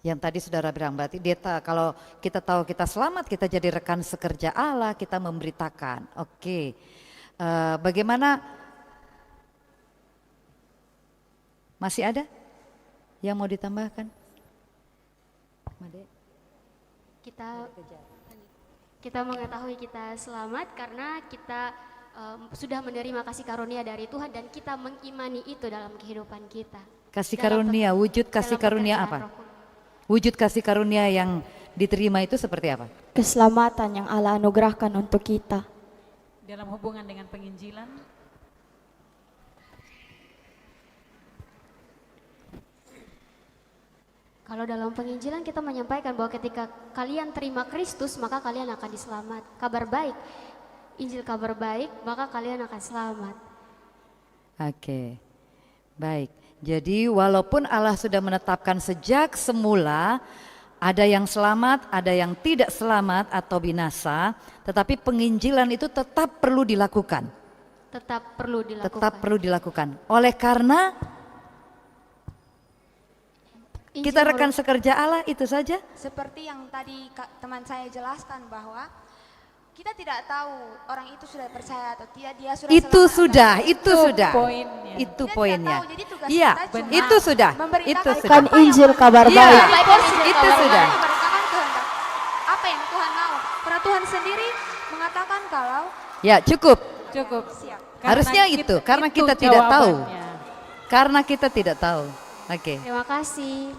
Yang tadi saudara bilang berarti kalau kita tahu kita selamat, kita jadi rekan sekerja Allah, kita memberitakan. Oke. Bagaimana? Masih ada yang mau ditambahkan? Kita mengetahui kita selamat karena kita sudah menerima kasih karunia dari Tuhan dan kita mengimani itu dalam kehidupan kita. Kasih karunia, wujud kasih karunia apa? Wujud kasih karunia yang diterima itu seperti apa? Keselamatan yang Allah anugerahkan untuk kita. Dalam hubungan dengan penginjilan, kalau dalam penginjilan kita menyampaikan bahwa ketika kalian terima Kristus maka kalian akan diselamat. Kabar baik, Injil kabar baik, maka kalian akan selamat. Oke, baik. Jadi walaupun Allah sudah menetapkan sejak semula ada yang selamat, ada yang tidak selamat atau binasa, tetapi penginjilan itu tetap perlu dilakukan. Tetap perlu dilakukan. Tetap perlu dilakukan. Oleh karena kita rekan sekerja Allah itu saja. Seperti yang tadi teman saya jelaskan bahwa kita tidak tahu orang itu sudah percaya atau tidak, dia sudah Itu selamat sudah, atau itu sudah. poinnya. Itu Kita poinnya. tidak tahu, jadi tugas Iya, kita cuma itu sudah. Itu memberitakan sudah. apa yang Injil kabar Iya, baik. itu sudah. memberitakan kehendak apa yang Tuhan mau. Karena Tuhan sendiri mengatakan kalau Ya, cukup. Cukup. siap. Harusnya itu, karena kita tidak tahu. jawabannya. Karena kita tidak tahu. Oke. Terima kasih.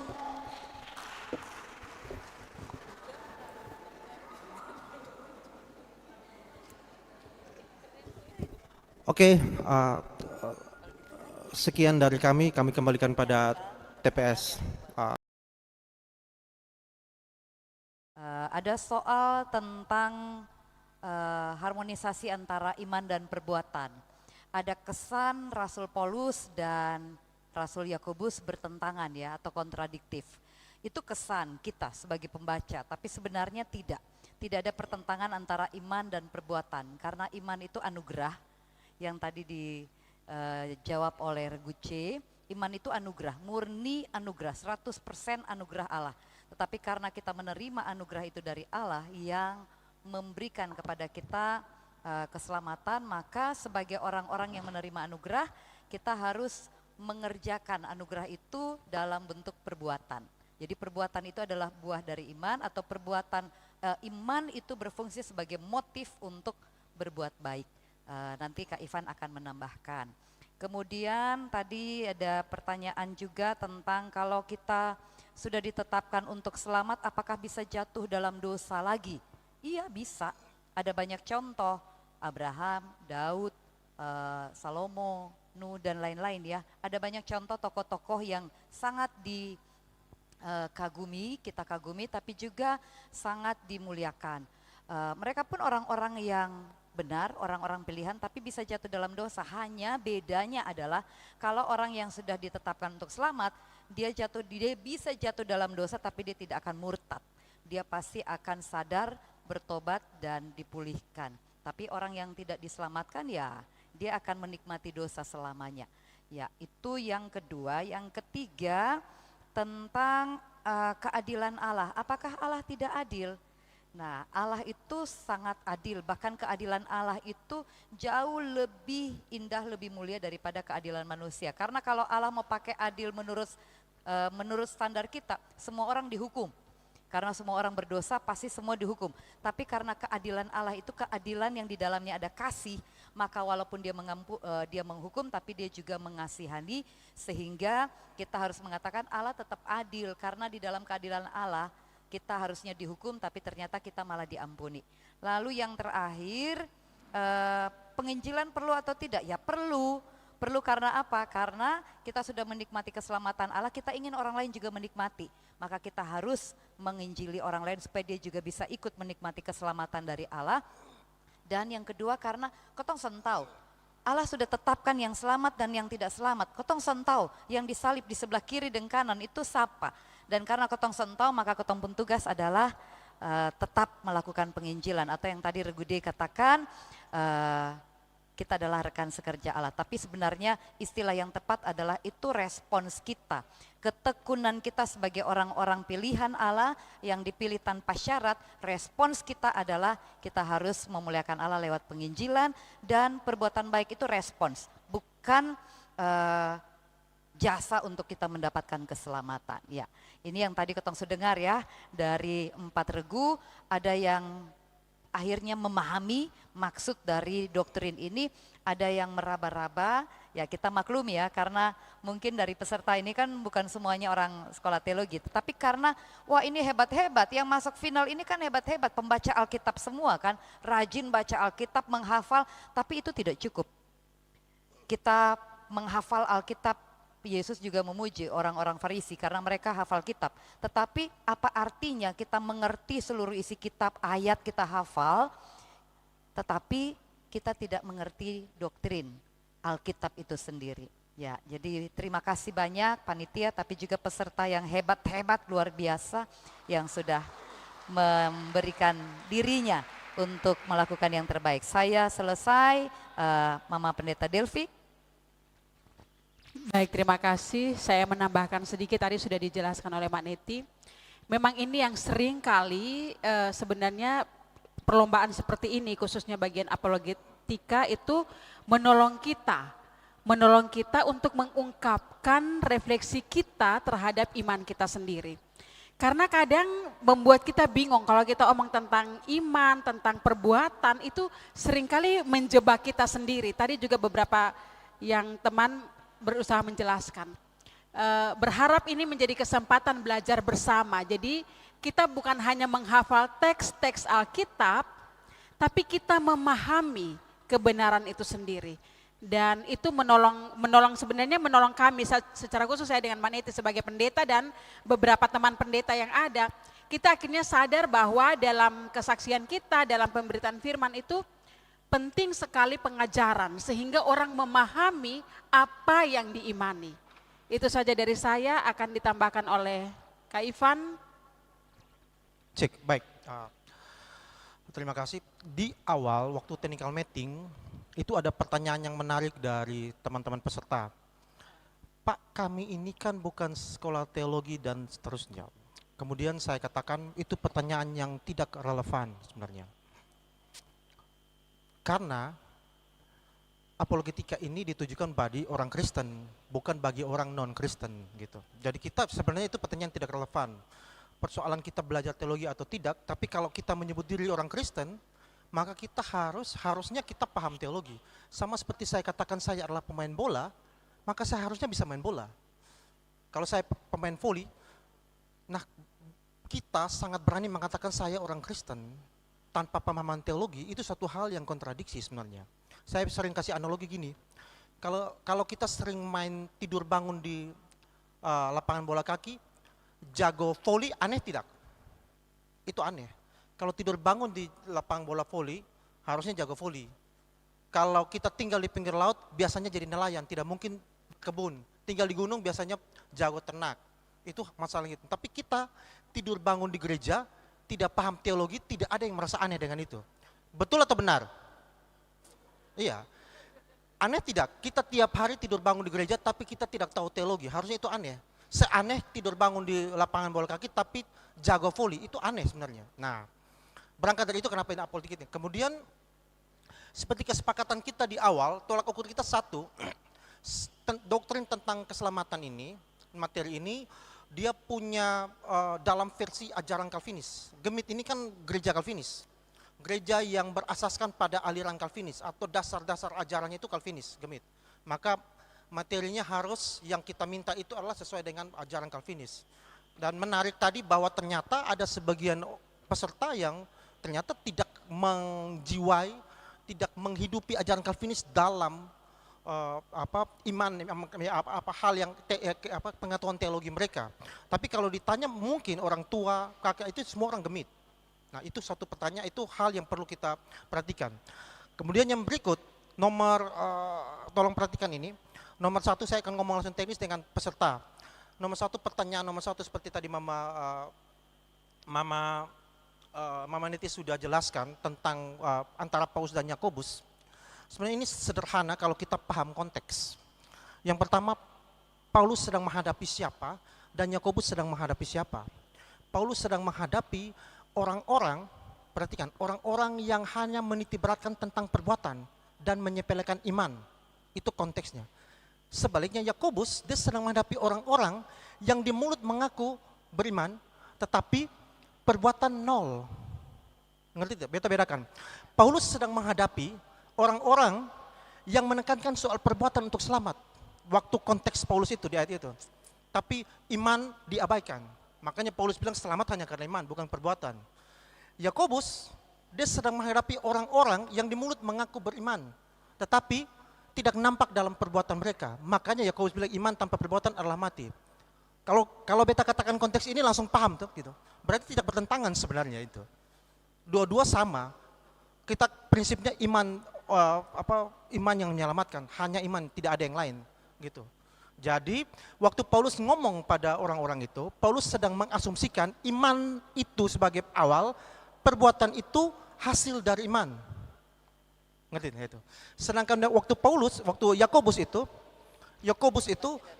Oke, sekian dari kami kembalikan pada TPS. Ada soal tentang harmonisasi antara iman dan perbuatan. Ada kesan Rasul Paulus dan Rasul Yakobus bertentangan ya atau kontradiktif. Itu kesan kita sebagai pembaca, tapi sebenarnya tidak. Tidak ada pertentangan antara iman dan perbuatan karena iman itu anugerah yang tadi dijawab oleh Regu C. Iman itu anugerah, murni anugerah, 100% anugerah Allah. Tetapi karena kita menerima anugerah itu dari Allah yang memberikan kepada kita keselamatan, maka sebagai orang-orang yang menerima anugerah, kita harus mengerjakan anugerah itu dalam bentuk perbuatan. Jadi perbuatan itu adalah buah dari iman atau perbuatan iman itu berfungsi sebagai motif untuk berbuat baik. Nanti Kak Ivan akan menambahkan. Kemudian tadi ada pertanyaan juga tentang kalau kita sudah ditetapkan untuk selamat, apakah bisa jatuh dalam dosa lagi? Iya bisa, ada banyak contoh, Abraham, Daud, Salomo, Nuh dan lain-lain ya. Ada banyak contoh tokoh-tokoh yang sangat dikagumi, kita kagumi tapi juga sangat dimuliakan. Mereka pun orang-orang yang benar, orang-orang pilihan tapi bisa jatuh dalam dosa. Hanya bedanya adalah kalau orang yang sudah ditetapkan untuk selamat, dia bisa jatuh dalam dosa tapi dia tidak akan murtad. Dia pasti akan sadar, bertobat dan dipulihkan. Tapi orang yang tidak diselamatkan ya dia akan menikmati dosa selamanya. Ya, itu yang kedua. Yang ketiga tentang keadilan Allah. Apakah Allah tidak adil? Nah, Allah itu sangat adil, bahkan keadilan Allah itu jauh lebih indah, lebih mulia daripada keadilan manusia. Karena kalau Allah mau pakai adil menurut standar kita, semua orang dihukum. Karena semua orang berdosa pasti semua dihukum. Tapi karena keadilan Allah itu keadilan yang di dalamnya ada kasih, maka walaupun dia menghukum tapi dia juga mengasihani, sehingga kita harus mengatakan Allah tetap adil karena di dalam keadilan Allah kita harusnya dihukum tapi ternyata kita malah diampuni. Lalu yang terakhir, penginjilan perlu atau tidak? Ya perlu. Perlu karena apa? Karena kita sudah menikmati keselamatan Allah, kita ingin orang lain juga menikmati. Maka kita harus menginjili orang lain supaya dia juga bisa ikut menikmati keselamatan dari Allah. Dan yang kedua karena kotong sentau. Allah sudah tetapkan yang selamat dan yang tidak selamat. Kotong sentau yang disalib di sebelah kiri dan kanan itu siapa? Dan karena kotong sentau maka kotong pun tugas adalah tetap melakukan penginjilan atau yang tadi Regude katakan kita adalah rekan sekerja Allah. Tapi sebenarnya istilah yang tepat adalah itu respons kita. Ketekunan kita sebagai orang-orang pilihan Allah yang dipilih tanpa syarat, respons kita adalah kita harus memuliakan Allah lewat penginjilan dan perbuatan baik itu respons, bukan jasa untuk kita mendapatkan keselamatan. Ya, ini yang tadi ketong sudah dengar ya dari 4 regu, ada yang akhirnya memahami maksud dari doktrin ini. Ada yang meraba-raba, ya kita maklum ya, karena mungkin dari peserta ini kan bukan semuanya orang sekolah teologi, tetapi karena wah ini hebat-hebat, yang masuk final ini kan hebat-hebat, pembaca Alkitab semua kan, rajin baca Alkitab, menghafal, tapi itu tidak cukup. Kita menghafal Alkitab, Yesus juga memuji orang-orang Farisi karena mereka hafal kitab. Tetapi apa artinya kita mengerti seluruh isi kitab, ayat kita hafal, tetapi kita tidak mengerti doktrin Alkitab itu sendiri. Ya, jadi terima kasih banyak panitia, tapi juga peserta yang hebat-hebat luar biasa yang sudah memberikan dirinya untuk melakukan yang terbaik. Saya selesai, Mama Pendeta Delvi. Baik, terima kasih. Saya menambahkan sedikit, tadi sudah dijelaskan oleh Mbak Neti. Memang ini yang sering kali sebenarnya perlombaan seperti ini, khususnya bagian apologetika, itu menolong kita untuk mengungkapkan refleksi kita terhadap iman kita sendiri. Karena kadang membuat kita bingung kalau kita omong tentang iman, tentang perbuatan, itu seringkali menjebak kita sendiri. Tadi juga beberapa yang teman berusaha menjelaskan. Berharap ini menjadi kesempatan belajar bersama. Jadi kita bukan hanya menghafal teks-teks Alkitab, tapi kita memahami kebenaran itu sendiri. Dan itu menolong sebenarnya menolong kami, secara khusus saya dengan Maneti sebagai pendeta dan beberapa teman pendeta yang ada. Kita akhirnya sadar bahwa dalam kesaksian kita, dalam pemberitaan firman itu penting sekali pengajaran, sehingga orang memahami apa yang diimani. Itu saja dari saya, akan ditambahkan oleh Kak Ivan. Cek, baik. Terima kasih. Di awal waktu technical meeting itu ada pertanyaan yang menarik dari teman-teman peserta. Pak, kami ini kan bukan sekolah teologi dan seterusnya. Kemudian saya katakan itu pertanyaan yang tidak relevan sebenarnya. Karena apologetika ini ditujukan bagi orang Kristen, bukan bagi orang non-Kristen gitu. Jadi kita sebenarnya itu pertanyaan tidak relevan. Persoalan kita belajar teologi atau tidak, tapi kalau kita menyebut diri orang Kristen, maka kita harusnya kita paham teologi. Sama seperti saya katakan saya adalah pemain bola, maka saya harusnya bisa main bola. Kalau saya pemain voli, nah kita sangat berani mengatakan saya orang Kristen tanpa pemahaman teologi, itu satu hal yang kontradiksi sebenarnya. Saya sering kasih analogi gini, kalau kita sering main tidur bangun di lapangan bola kaki, jago voli, aneh tidak? Itu aneh. Kalau tidur bangun di lapangan bola voli, harusnya jago voli. Kalau kita tinggal di pinggir laut, biasanya jadi nelayan, tidak mungkin kebun. Tinggal di gunung, biasanya jago ternak. Itu masalah itu. Tapi kita tidur bangun di gereja, tidak paham teologi, tidak ada yang merasa aneh dengan itu. Betul atau benar? Iya. Aneh tidak? Kita tiap hari tidur bangun di gereja, tapi kita tidak tahu teologi. Harusnya itu aneh. Seaneh tidur bangun di lapangan bola kaki tapi jago voli, itu aneh sebenarnya. Nah, berangkat dari itu kenapa ini apologetika. Kemudian seperti kesepakatan kita di awal, tolak ukur kita satu, doktrin tentang keselamatan ini, materi ini, dia punya dalam versi ajaran Calvinis. Gemit ini kan gereja Calvinis, gereja yang berasaskan pada aliran Calvinis atau dasar-dasar ajarannya itu Calvinis, Gemit. Maka materinya harus yang kita minta itu adalah sesuai dengan ajaran Calvinis. Dan menarik tadi bahwa ternyata ada sebagian peserta yang ternyata tidak menjiwai, tidak menghidupi ajaran Calvinis dalam iman, hal yang pengetahuan teologi mereka. Tapi kalau ditanya mungkin orang tua, kakak itu semua orang Gemit. Nah itu satu pertanyaan, itu hal yang perlu kita perhatikan. Kemudian yang berikut, tolong perhatikan ini. Nomor satu saya akan ngomong langsung teknis dengan peserta. Nomor satu pertanyaan, nomor satu seperti tadi Mama Niti sudah jelaskan tentang antara Paulus dan Yakobus. Sebenarnya ini sederhana kalau kita paham konteks. Yang pertama, Paulus sedang menghadapi siapa dan Yakobus sedang menghadapi siapa. Paulus sedang menghadapi orang-orang, perhatikan, orang-orang yang hanya menitiberatkan tentang perbuatan dan menyepelekan iman. Itu konteksnya. Sebaliknya Yakobus, dia sedang menghadapi orang-orang yang di mulut mengaku beriman, tetapi perbuatan nol. Ngerti tidak? Beta bedakan. Paulus sedang menghadapi orang-orang yang menekankan soal perbuatan untuk selamat. Waktu konteks Paulus itu di ayat itu. Tapi iman diabaikan. Makanya Paulus bilang selamat hanya karena iman, bukan perbuatan. Yakobus, dia sedang menghadapi orang-orang yang di mulut mengaku beriman, tetapi tidak nampak dalam perbuatan mereka. Makanya Yakobus bilang iman tanpa perbuatan adalah mati. Kalau beta katakan konteks ini langsung paham tuh gitu. Berarti tidak bertentangan sebenarnya itu. Dua-dua sama. Kita prinsipnya iman iman yang menyelamatkan, hanya iman, tidak ada yang lain gitu. Jadi waktu Paulus ngomong pada orang-orang itu, Paulus sedang mengasumsikan iman itu sebagai awal, perbuatan itu hasil dari iman. Ngerti itu? Sedangkan waktu Yakobus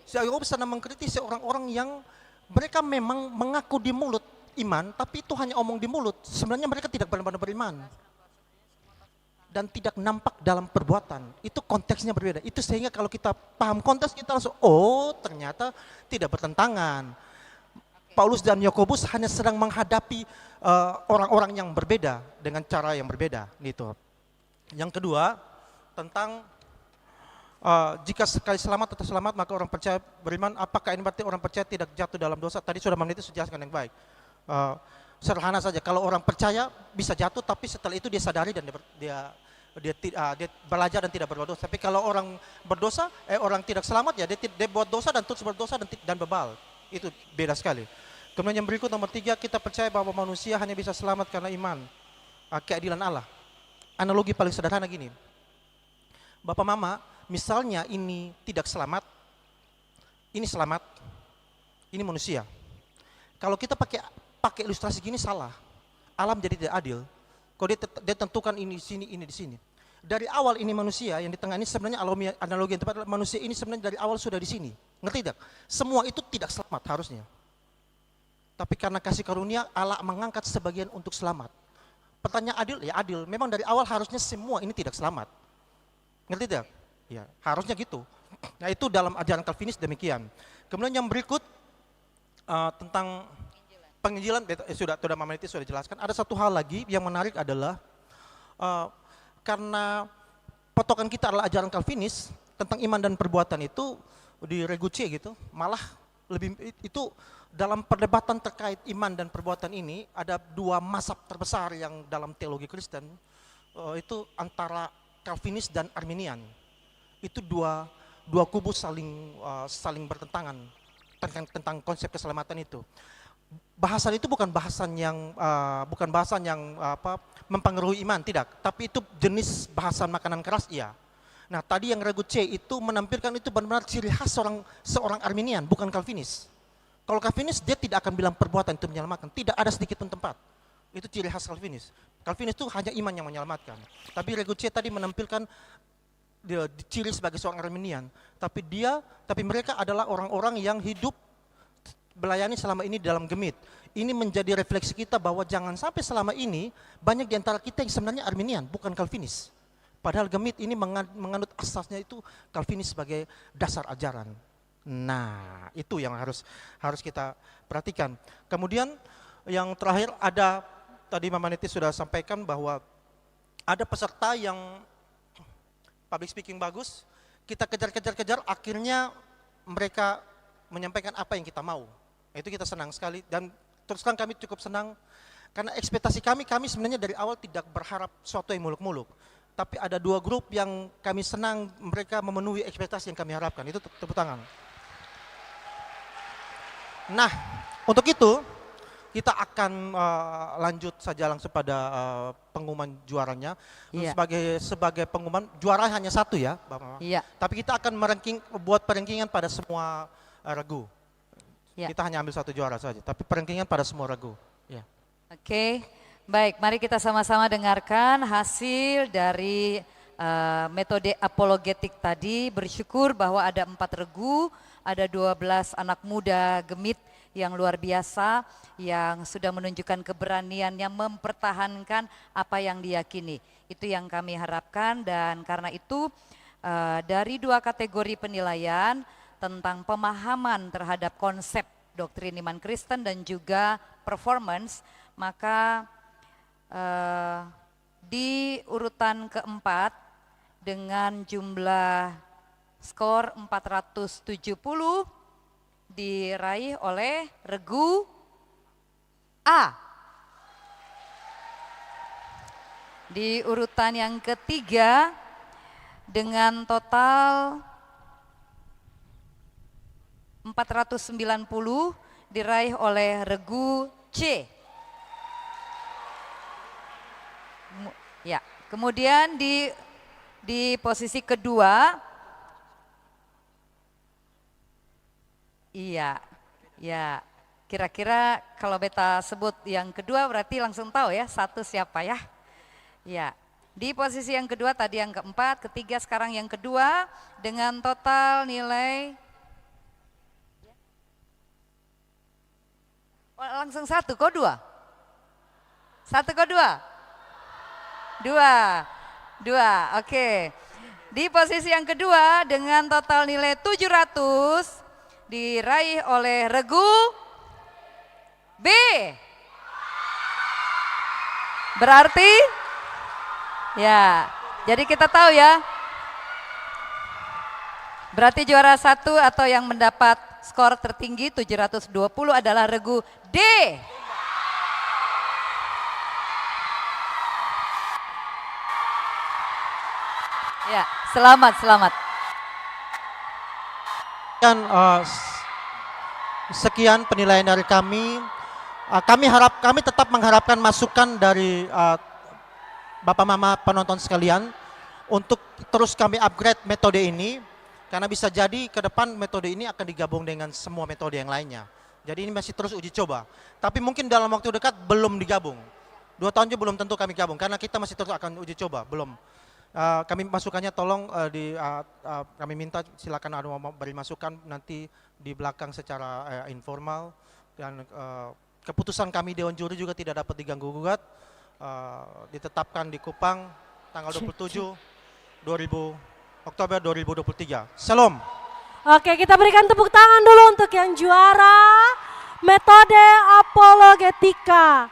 sedang mengkritisi orang-orang yang mereka memang mengaku di mulut iman, tapi itu hanya omong di mulut. Sebenarnya mereka tidak benar-benar beriman. Dan tidak nampak dalam perbuatan. Itu konteksnya berbeda. Itu sehingga kalau kita paham konteks, kita langsung, oh ternyata tidak bertentangan. Paulus dan Yakobus hanya sedang menghadapi orang-orang yang berbeda dengan cara yang berbeda. Gitu. Yang kedua, tentang jika sekali selamat atau selamat, maka orang percaya beriman. Apakah ini berarti orang percaya tidak jatuh dalam dosa? Tadi sudah meneliti, sudah jelaskan yang baik. Sederhana saja, kalau orang percaya bisa jatuh, tapi setelah itu dia sadari dan dia belajar dan tidak berbuat dosa. Tapi kalau orang berdosa, orang tidak selamat ya, dia buat dosa dan terus berdosa dan bebal. Itu beda sekali. Kemudian yang berikut nomor 3, kita percaya bahwa manusia hanya bisa selamat karena iman, keadilan Allah. Analogi paling sederhana gini, Bapak Mama, misalnya ini tidak selamat, ini selamat, ini manusia. Kalau kita pakai ilustrasi gini salah, alam jadi tidak adil. Kalau dia tentukan ini di sini, ini di sini. Dari awal ini manusia, yang di tengah ini sebenarnya analogi yang tepat adalah manusia ini sebenarnya dari awal sudah di sini. Ngerti tidak? Semua itu tidak selamat harusnya. Tapi karena kasih karunia, Allah mengangkat sebagian untuk selamat. Pertanyaan adil, ya adil. Memang dari awal harusnya semua ini tidak selamat. Ngerti tidak? Ya, harusnya gitu. Nah itu dalam ajaran Calvinis demikian. Kemudian yang berikut tentang penginjilan, sudah Mama Niti sudah jelaskan. Ada satu hal lagi yang menarik adalah karena potokan kita adalah ajaran Calvinis tentang iman dan perbuatan itu di Regu C gitu, malah lebih itu dalam perdebatan terkait iman dan perbuatan ini ada dua mazhab terbesar yang dalam teologi Kristen, itu antara Calvinis dan Arminian. Itu dua kubu saling bertentangan tentang konsep keselamatan itu. Bahasan itu bukan bahasan yang mempengaruhi iman, tidak. Tapi itu jenis bahasan makanan keras, iya. Nah tadi yang Regu C itu menampilkan itu benar-benar ciri khas seorang Arminian, bukan Calvinis. Kalau Calvinis dia tidak akan bilang perbuatan itu menyelamatkan, tidak ada sedikit pun tempat. Itu ciri khas Calvinis. Calvinis itu hanya iman yang menyelamatkan. Tapi Regu C tadi menampilkan dia ciri sebagai seorang Arminian. Tapi mereka adalah orang-orang yang hidup melayani selama ini dalam gemit. Ini menjadi refleksi kita bahwa jangan sampai selama ini banyak di antara kita yang sebenarnya Arminian, bukan Calvinis. Padahal gemit ini menganut asasnya itu Calvinis sebagai dasar ajaran. Nah, itu yang harus kita perhatikan. Kemudian yang terakhir ada, tadi Mama Niti sudah sampaikan bahwa ada peserta yang public speaking bagus, kita kejar, akhirnya mereka menyampaikan apa yang kita mau. Itu kita senang sekali dan terus terang kami cukup senang karena ekspektasi kami sebenarnya dari awal tidak berharap sesuatu yang muluk-muluk. Tapi ada dua grup yang kami senang mereka memenuhi ekspektasi yang kami harapkan. Itu tepuk tangan. Nah, untuk itu kita akan lanjut saja langsung pada pengumuman juaranya. Iya. Sebagai pengumuman juara hanya satu ya, Bapak. Iya. Tapi kita akan buat perankingan pada semua regu. Ya. Kita hanya ambil satu juara saja, tapi perankingan pada semua regu. Ya. Oke, baik, mari kita sama-sama dengarkan hasil dari metode apologetik tadi. Bersyukur bahwa ada 4 regu, ada 12 anak muda gemit yang luar biasa, yang sudah menunjukkan keberaniannya mempertahankan apa yang diyakini. Itu yang kami harapkan, dan karena itu dari 2 kategori penilaian, tentang pemahaman terhadap konsep doktrin iman Kristen dan juga performance, maka Di urutan keempat dengan jumlah skor 470 diraih oleh regu A. Di urutan yang ketiga dengan total 490 diraih oleh regu C. Ya, kemudian di posisi kedua, iya, ya, kira-kira kalau beta sebut yang kedua berarti langsung tahu ya satu siapa ya. Ya, di posisi yang kedua tadi yang keempat, ketiga sekarang yang kedua dengan total nilai langsung satu kok dua? Satu kok dua? Dua, oke. Di posisi yang kedua dengan total nilai 700 diraih oleh regu B. Berarti ya, jadi kita tahu ya. Berarti juara satu atau yang mendapat skor tertinggi 720 adalah regu D. Ya, selamat. Sekian penilaian dari kami. Kami tetap mengharapkan masukan dari Bapak Mama penonton sekalian untuk terus kami upgrade metode ini, karena bisa jadi ke depan metode ini akan digabung dengan semua metode yang lainnya. Jadi ini masih terus uji coba. Tapi mungkin dalam waktu dekat belum digabung. 2 tahun juga belum tentu kami gabung, karena kita masih terus akan uji coba, belum. Kami masukannya tolong kami minta silakan ada mau beri masukan nanti di belakang secara informal, dan keputusan kami Dewan Juri juga tidak dapat diganggu gugat, ditetapkan di Kupang tanggal 27 Oktober 2023. Salam. Oke, kita berikan tepuk tangan dulu untuk yang juara metode apologetika.